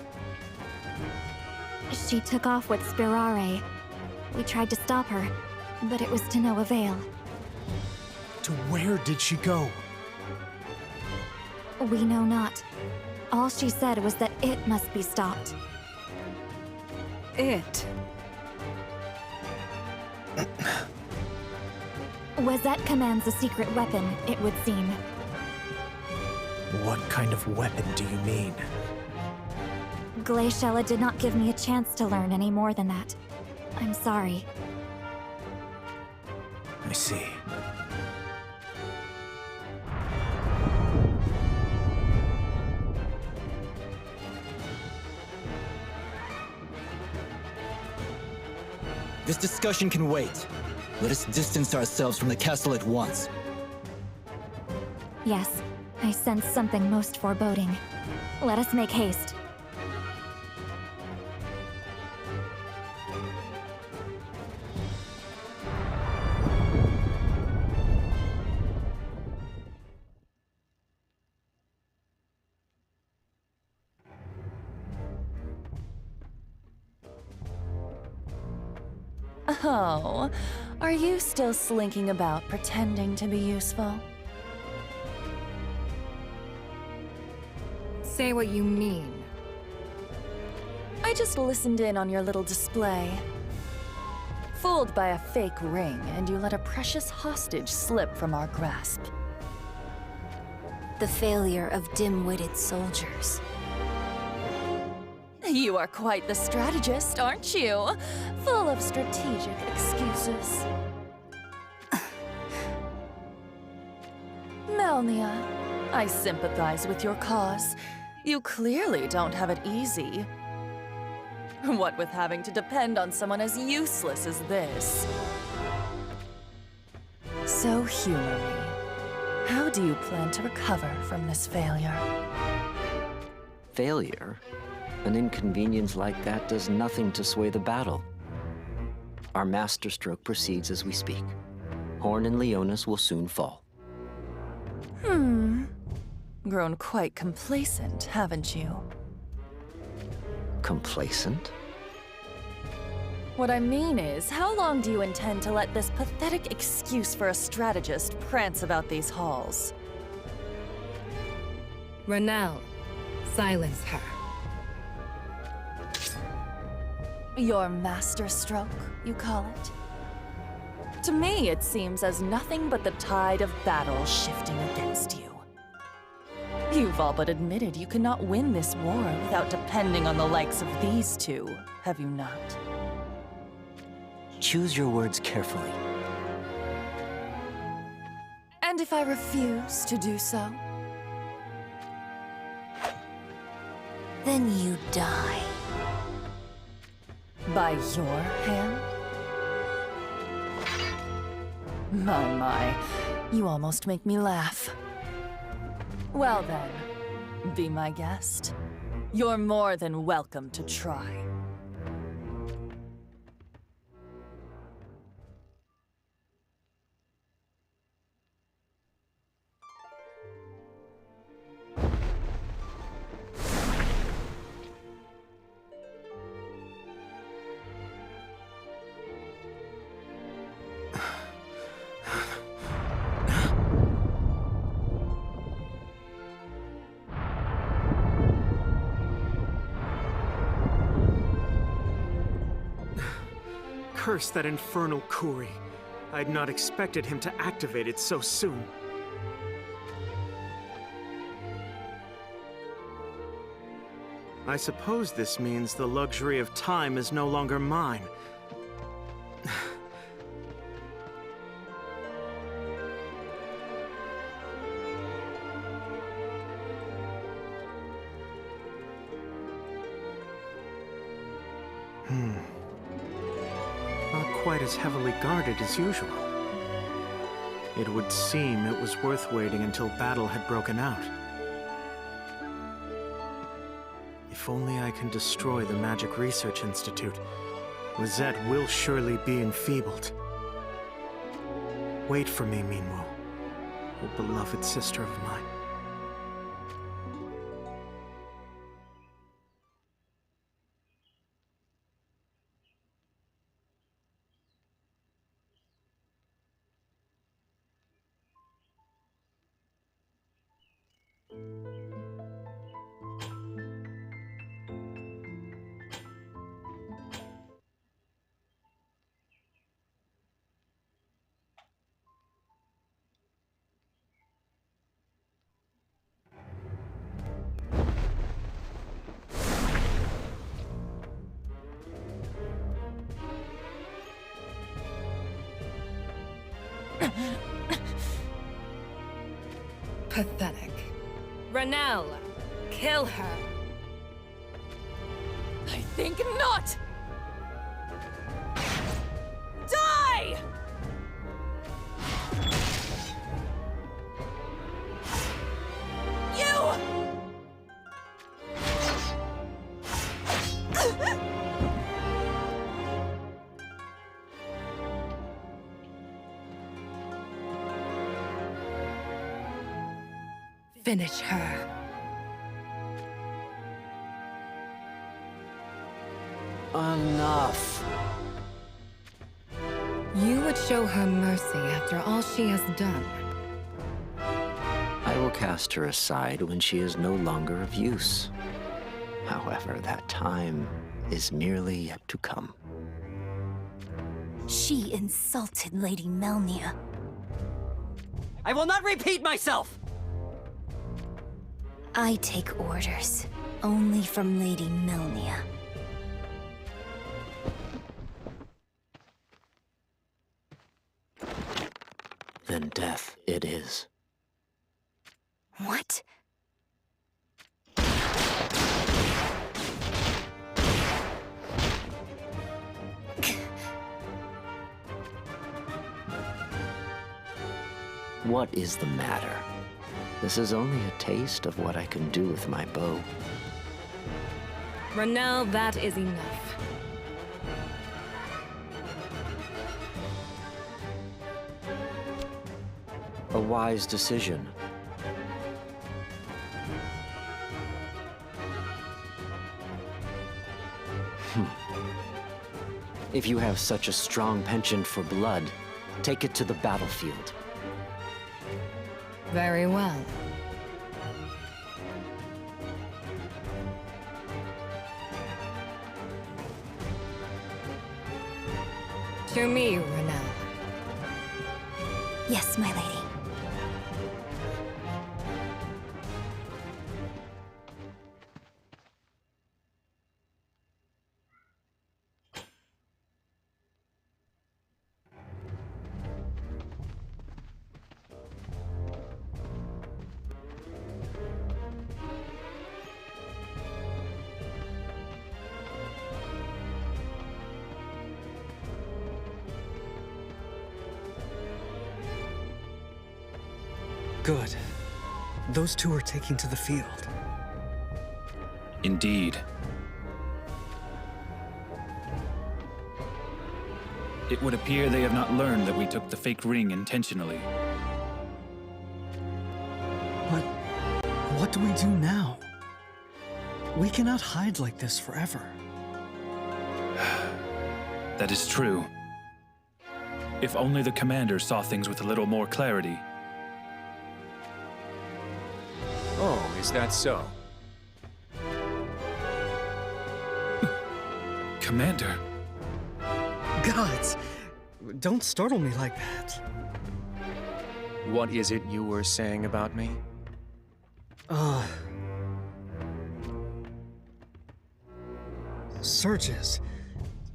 She took off with Spirare. We tried to stop her, but it was to no avail. To where did she go? We know not. All she said was that it must be stopped. It? Wazette commands a secret weapon, it would seem. What kind of weapon do you mean? Glaciella did not give me a chance to learn any more than that. I'm sorry. I see. This discussion can wait. Let us distance ourselves from the castle at once. Yes, I sense something most foreboding. Let us make haste. Oh, are you still slinking about pretending to be useful? Say what you mean. I just listened in on your little display. Fooled by a fake ring, and you let a precious hostage slip from our grasp. The failure of dim-witted soldiers. You are quite the strategist, aren't you? Full of strategic excuses. Melnia, I sympathize with your cause. You clearly don't have it easy. What with having to depend on someone as useless as this. So humor me. How do you plan to recover from this failure? Failure? An inconvenience like that does nothing to sway the battle. Our masterstroke proceeds as we speak. Horn and Leonis will soon fall. Grown quite complacent, haven't you? Complacent? What I mean is, how long do you intend to let this pathetic excuse for a strategist prance about these halls? Renelle, silence her. Your masterstroke, you call it? To me, it seems as nothing but the tide of battle shifting against you. You've all but admitted you cannot win this war without depending on the likes of these two, have you not? Choose your words carefully. And if I refuse to do so? Then you die. By your hand? My, you almost make me laugh. Well then, be my guest. You're more than welcome to try. Curse that infernal Kuri. I'd not expected him to activate it so soon. I suppose this means the luxury of time is no longer mine. Not quite as heavily guarded as usual. It would seem it was worth waiting until battle had broken out. If only I can destroy the Magic Research Institute, Lizette will surely be enfeebled. Wait for me, Minwu, O beloved sister of mine. Pathetic. Renelle, kill her. I think not! Die! Finish her. Enough. You would show her mercy after all she has done. I will cast her aside when she is no longer of use. However, that time is merely yet to come. She insulted Lady Melnia. I will not repeat myself! I take orders only from Lady Melnia. Then death it is. What? What is the matter? This is only a taste of what I can do with my bow. Renelle, that is enough. A wise decision. If you have such a strong penchant for blood, take it to the battlefield. Very well. To me, Renelle. Yes, my lady. Good. Those two are taking to the field. Indeed. It would appear they have not learned that we took the fake ring intentionally. But what do we do now? We cannot hide like this forever. That is true. If only the commander saw things with a little more clarity. Oh, is that so? Commander. Gods, don't startle me like that. What is it you were saying about me? Surges,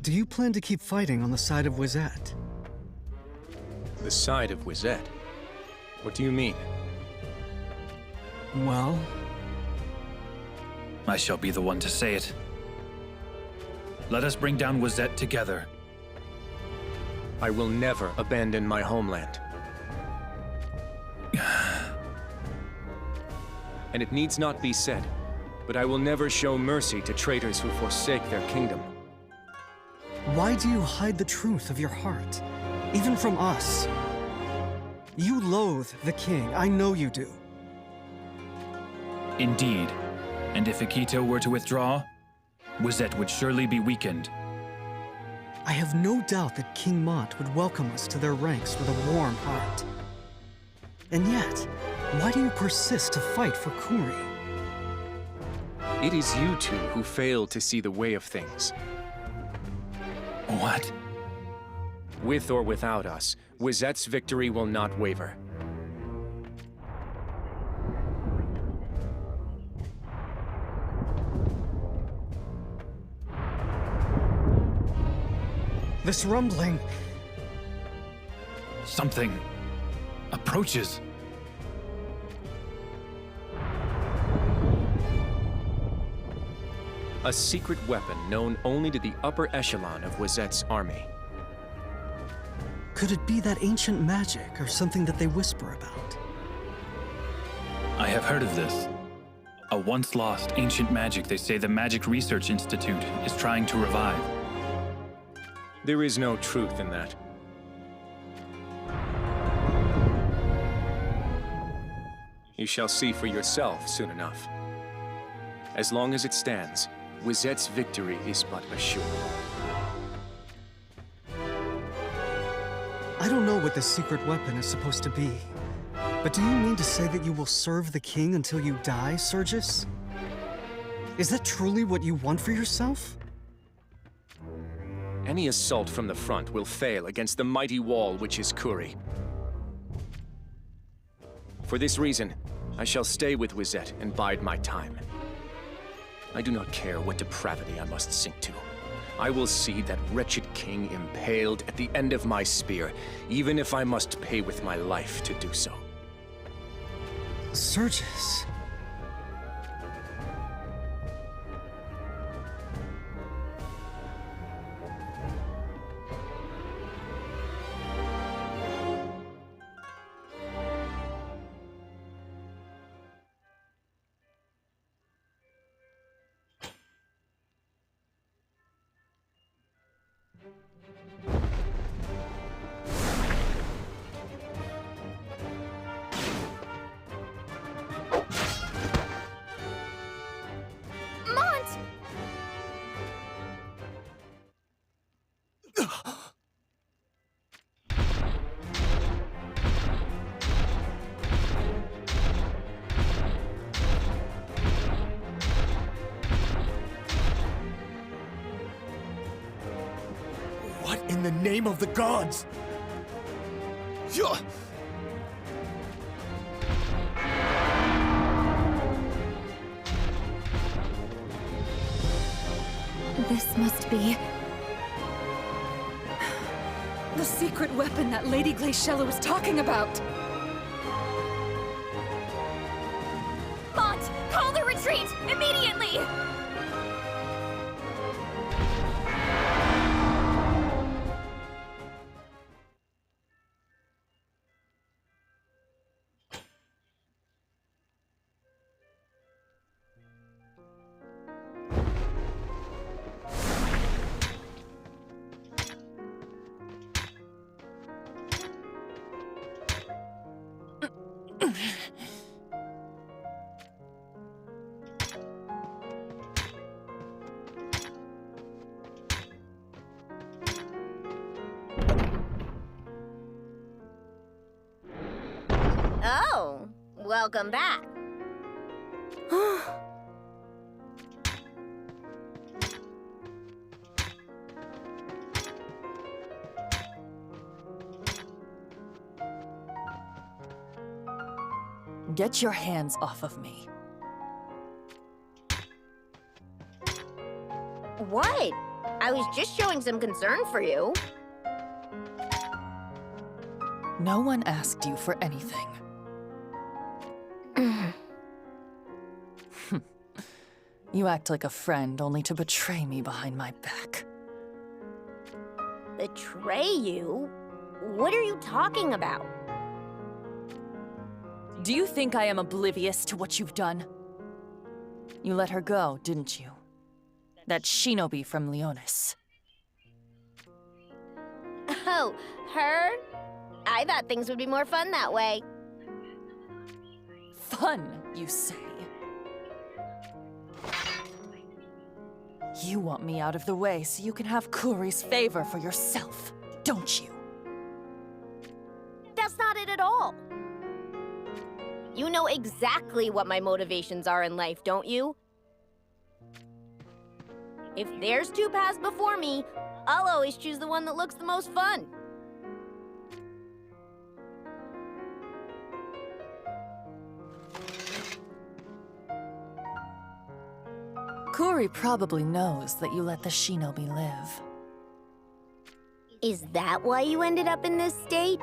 do you plan to keep fighting on the side of Wizette? The side of Wizette? What do you mean? Well... I shall be the one to say it. Let us bring down Wizette together. I will never abandon my homeland. And it needs not be said, but I will never show mercy to traitors who forsake their kingdom. Why do you hide the truth of your heart, even from us? You loathe the king, I know you do. Indeed. And if Akito were to withdraw, Wizette would surely be weakened. I have no doubt that King Mont would welcome us to their ranks with a warm heart. And yet, why do you persist to fight for Kuri? It is you two who fail to see the way of things. What? With or without us, Wizette's victory will not waver. This rumbling... Something approaches. A secret weapon known only to the upper echelon of Wizette's army. Could it be that ancient magic or something that they whisper about? I have heard of this. A once-lost ancient magic they say the Magic Research Institute is trying to revive. There is no truth in that. You shall see for yourself soon enough. As long as it stands, Wizette's victory is but assured. I don't know what this secret weapon is supposed to be, but do you mean to say that you will serve the king until you die, Sergius? Is that truly what you want for yourself? Any assault from the front will fail against the mighty wall which is Kuri. For this reason, I shall stay with Wizette and bide my time. I do not care what depravity I must sink to. I will see that wretched king impaled at the end of my spear, even if I must pay with my life to do so. Sergius. What in the name of the gods? This must be... The secret weapon that Lady Glaciella was talking about! Mont, call the retreat! Immediately! Oh, welcome back. Get your hands off of me. What? I was just showing some concern for you. No one asked you for anything. You act like a friend only to betray me behind my back. Betray you? What are you talking about? Do you think I am oblivious to what you've done? You let her go, didn't you? That shinobi from Leonis. Oh, her? I thought things would be more fun that way. Fun, you say? You want me out of the way so you can have Kuri's favor for yourself, don't you? That's not it at all. You know exactly what my motivations are in life, don't you? If there's two paths before me, I'll always choose the one that looks the most fun. Kuri probably knows that you let the shinobi live. Is that why you ended up in this state?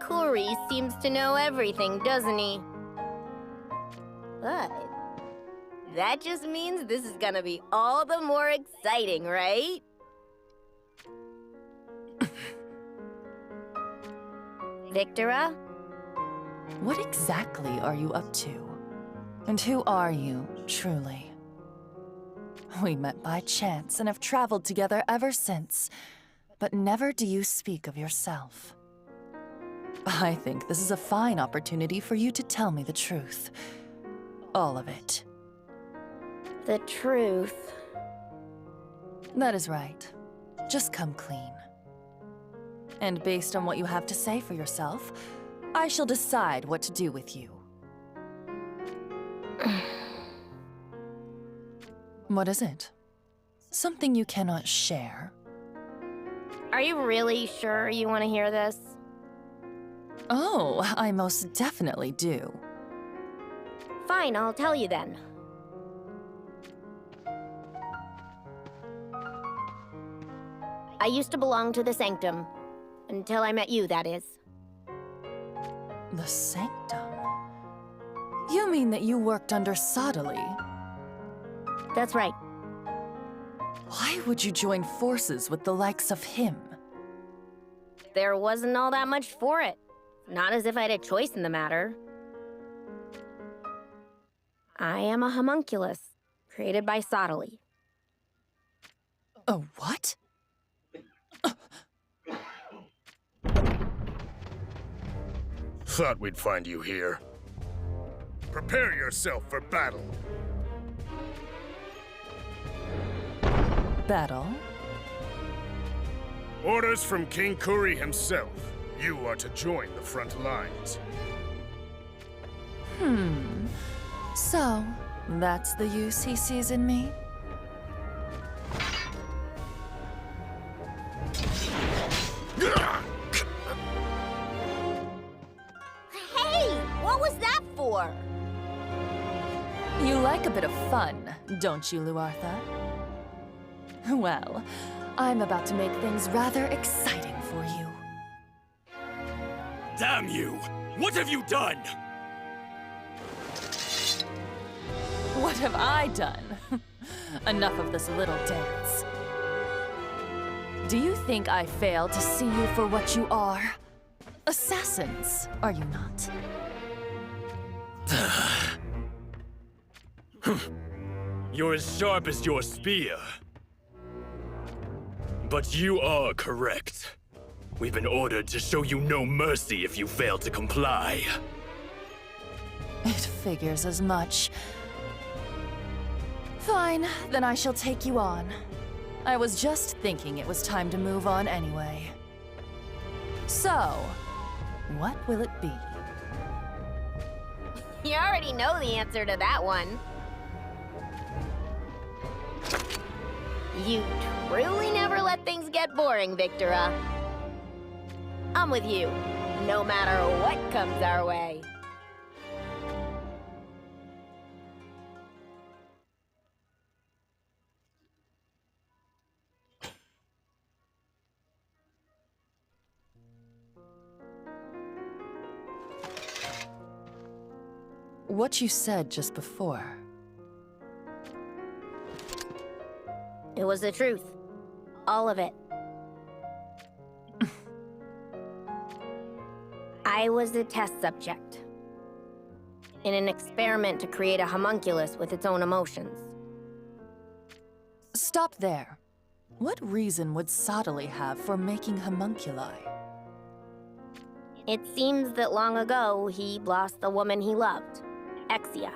Kuri seems to know everything, doesn't he? But that just means this is gonna be all the more exciting, right? Victora? What exactly are you up to? And who are you, truly? We met by chance and have traveled together ever since, but never do you speak of yourself. I think this is a fine opportunity for you to tell me the truth. All of it. The truth. That is right. Just come clean. And based on what you have to say for yourself, I shall decide what to do with you. What is it? Something you cannot share? Are you really sure you want to hear this? Oh, I most definitely do. Fine, I'll tell you then. I used to belong to the Sanctum. Until I met you, that is. The Sanctum? You mean that you worked under Sodali? That's right. Why would you join forces with the likes of him? There wasn't all that much for it. Not as if I had a choice in the matter. I am a homunculus, created by Sodali. A what? Thought we'd find you here. Prepare yourself for battle. Battle? Orders from King Kuri himself. You are to join the front lines. So, that's the use he sees in me? Hey! What was that for? You like a bit of fun, don't you, Luartha? Well, I'm about to make things rather exciting for you. Damn you! What have you done? What have I done? Enough of this little dance. Do you think I fail to see you for what you are? Assassins, are you not? You're as sharp as your spear. But you are correct. We've been ordered to show you no mercy if you fail to comply. It figures as much. Fine, then I shall take you on. I was just thinking it was time to move on anyway. So, what will it be? You already know the answer to that one. You truly never let things get boring, Victora. I'm with you, no matter what comes our way. What you said just before. It was the truth. All of it. I was a test subject. In an experiment to create a homunculus with its own emotions. Stop there. What reason would Sodali have for making homunculi? It seems that long ago, he lost the woman he loved, Exia.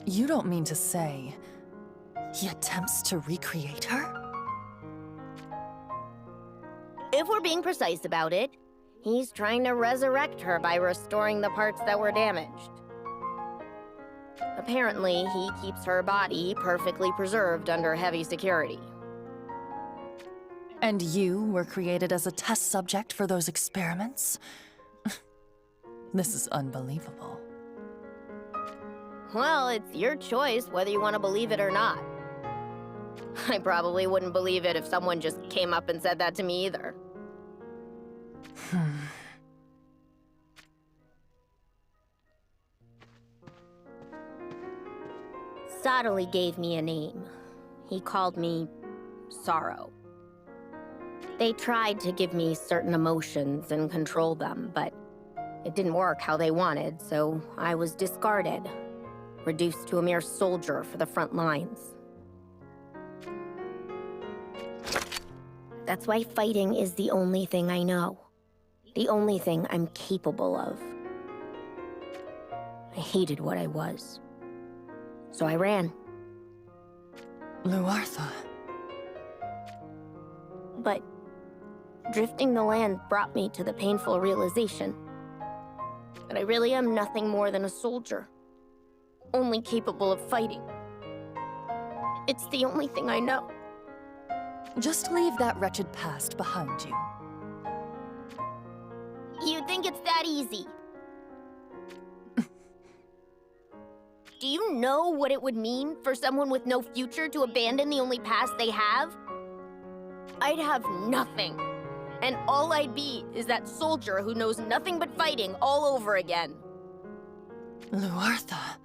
You don't mean to say he attempts to recreate her? If we're being precise about it, he's trying to resurrect her by restoring the parts that were damaged. Apparently, he keeps her body perfectly preserved under heavy security. And you were created as a test subject for those experiments? This is unbelievable. Well, it's your choice whether you want to believe it or not. I probably wouldn't believe it if someone just came up and said that to me either. Sodali gave me a name. He called me Sorrow. They tried to give me certain emotions and control them, but it didn't work how they wanted, so I was discarded, reduced to a mere soldier for the front lines. That's why fighting is the only thing I know. The only thing I'm capable of. I hated what I was. So I ran. Luartha. But drifting the land brought me to the painful realization that I really am nothing more than a soldier, only capable of fighting. It's the only thing I know. Just leave that wretched past behind you. You think it's that easy? Do you know what it would mean for someone with no future to abandon the only past they have? I'd have nothing. And all I'd be is that soldier who knows nothing but fighting all over again. Luartha.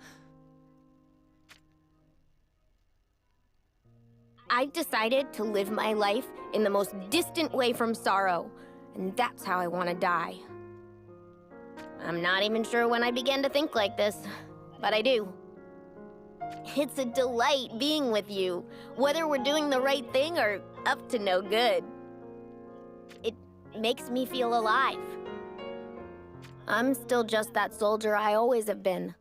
I've decided to live my life in the most distant way from sorrow, and that's how I want to die. I'm not even sure when I began to think like this, but I do. It's a delight being with you, whether we're doing the right thing or up to no good. It makes me feel alive. I'm still just that soldier I always have been.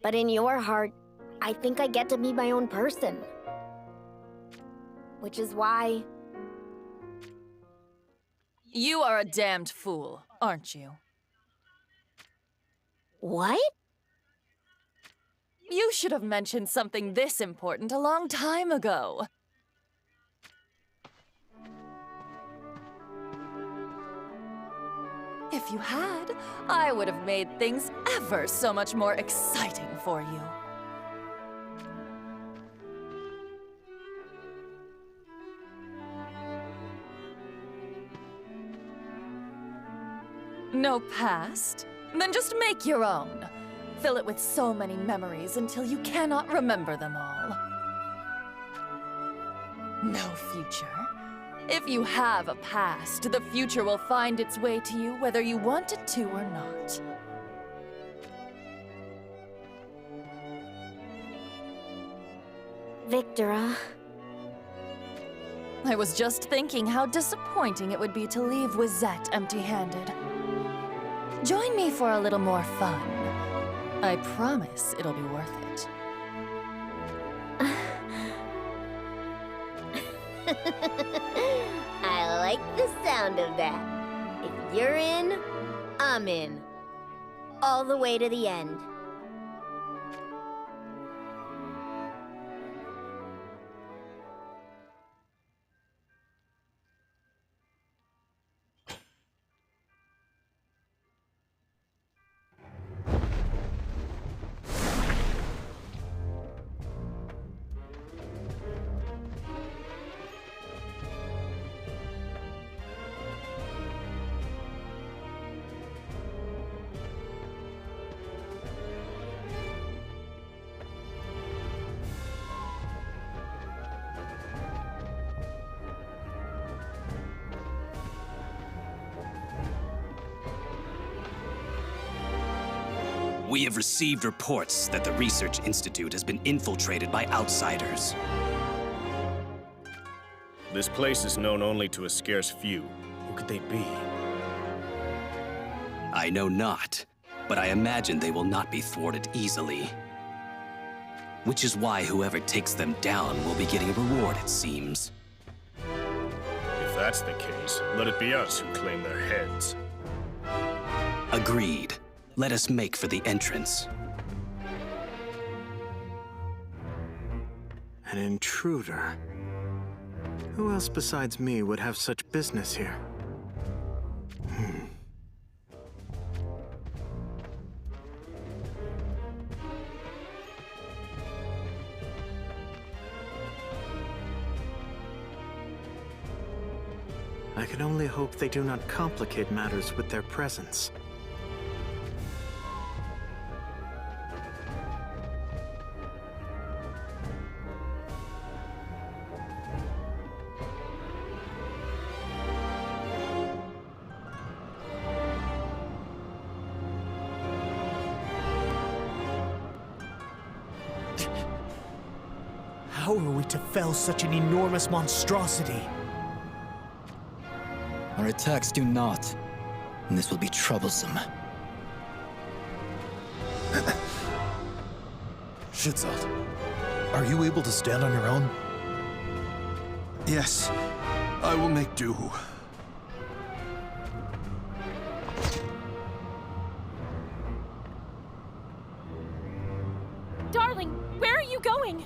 But in your heart, I think I get to be my own person. Which is why... You are a damned fool, aren't you? What? You should have mentioned something this important a long time ago. If you had, I would have made things ever so much more exciting for you. No past? Then just make your own. Fill it with so many memories until you cannot remember them all. No future? If you have a past, the future will find its way to you whether you want it to or not. Victora. I was just thinking how disappointing it would be to leave Wizette empty-handed. Join me for a little more fun. I promise it'll be worth it. I like the sound of that. If you're in, I'm in. All the way to the end. We have received reports that the Research Institute has been infiltrated by outsiders. This place is known only to a scarce few. Who could they be? I know not, but I imagine they will not be thwarted easily. Which is why whoever takes them down will be getting a reward, it seems. If that's the case, let it be us who claim their heads. Agreed. Let us make for the entrance. An intruder? Who else besides me would have such business here? I can only hope they do not complicate matters with their presence. How are we to fell such an enormous monstrosity? Our attacks do not, and this will be troublesome. Shitzout, are you able to stand on your own? Yes, I will make do. Darling, where are you going?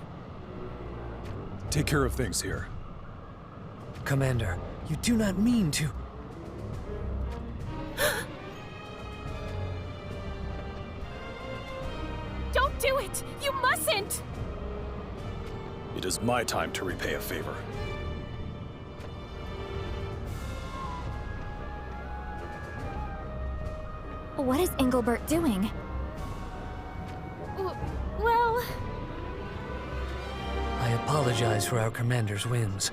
Take care of things here. Commander, you do not mean to... Don't do it! You mustn't! It is my time to repay a favor. What is Engelbert doing? Well... I apologize for our commander's whims.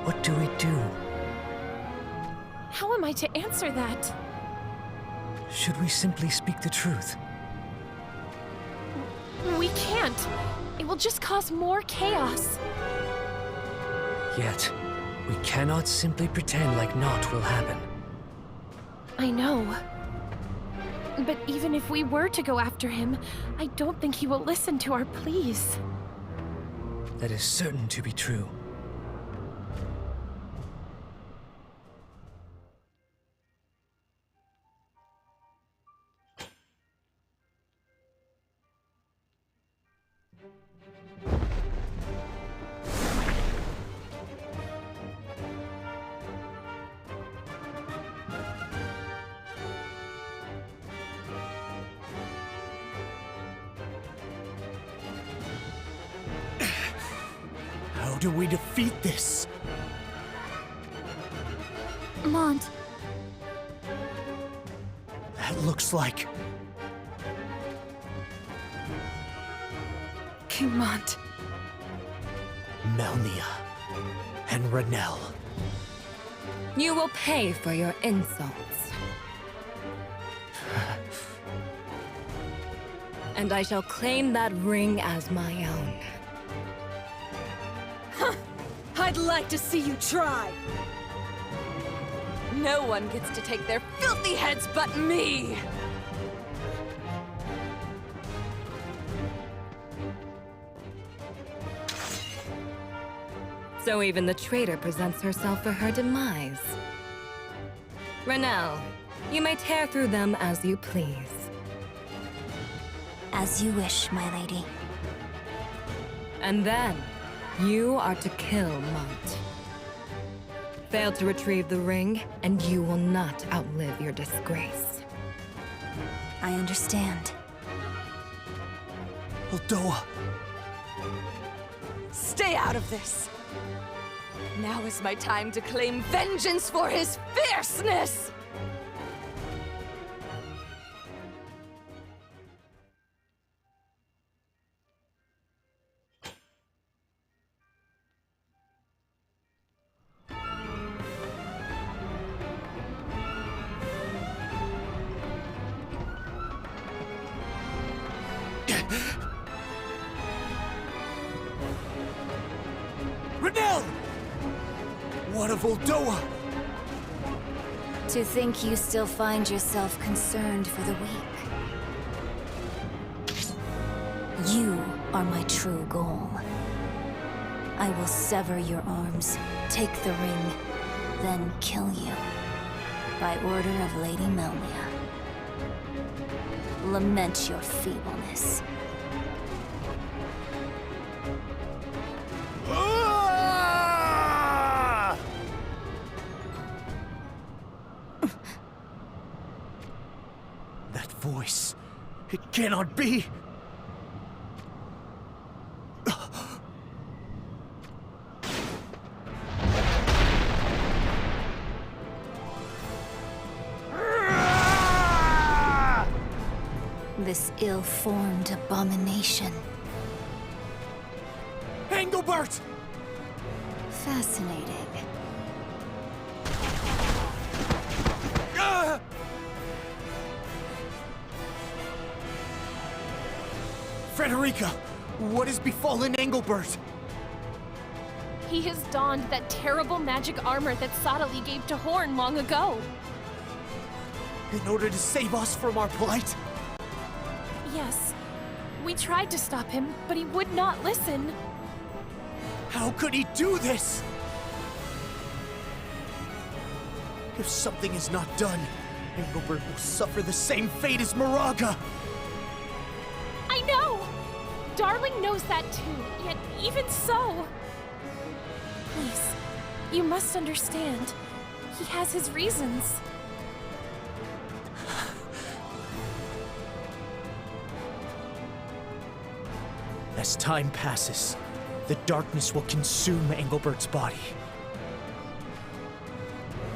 What do we do? How am I to answer that? Should we simply speak the truth? We can't. It will just cause more chaos. Yet, we cannot simply pretend like naught will happen. I know. But even if we were to go after him, I don't think he will listen to our pleas. That is certain to be true. How do we defeat this? Mont. That looks like... King Mont. Melnia and Renel. You will pay for your insults. And I shall claim that ring as my own. I'd like to see you try! No one gets to take their filthy heads but me! So even the traitor presents herself for her demise. Renel, you may tear through them as you please. As you wish, my lady. And then, you are to kill Mont. Fail to retrieve the ring, and you will not outlive your disgrace. I understand. Uldoa! Stay out of this! Now is my time to claim vengeance for his fierceness! Renel! What of Uldoa? To think you still find yourself concerned for the weak. You are my true goal. I will sever your arms, take the ring, then kill you. By order of Lady Melnia. Lament your feebleness. That voice, it cannot be! This ill-formed abomination. Engelbert! Fascinating. Frederica, what has befallen Engelbert? He has donned that terrible magic armor that Sadali gave to Horn long ago. In order to save us from our plight? Yes. We tried to stop him, but he would not listen. How could he do this? If something is not done, Engelbert will suffer the same fate as Moraga. I know! Darling knows that too, yet even so... Please, you must understand. He has his reasons. As time passes, the darkness will consume Engelbert's body.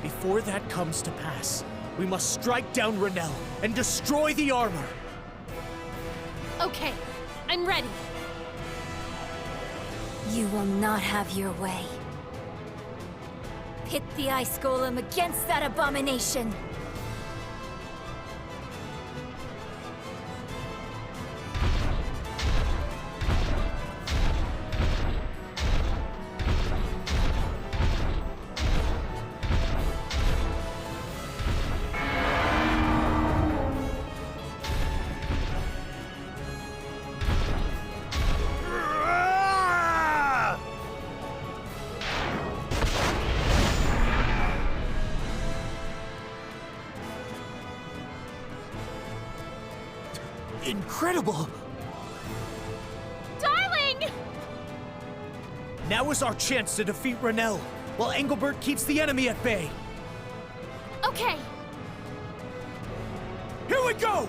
Before that comes to pass, we must strike down Renel and destroy the armor! Okay, I'm ready. You will not have your way. Pit the Ice Golem against that abomination! Incredible! Darling! Now is our chance to defeat Renel, while Engelbert keeps the enemy at bay. Okay. Here we go!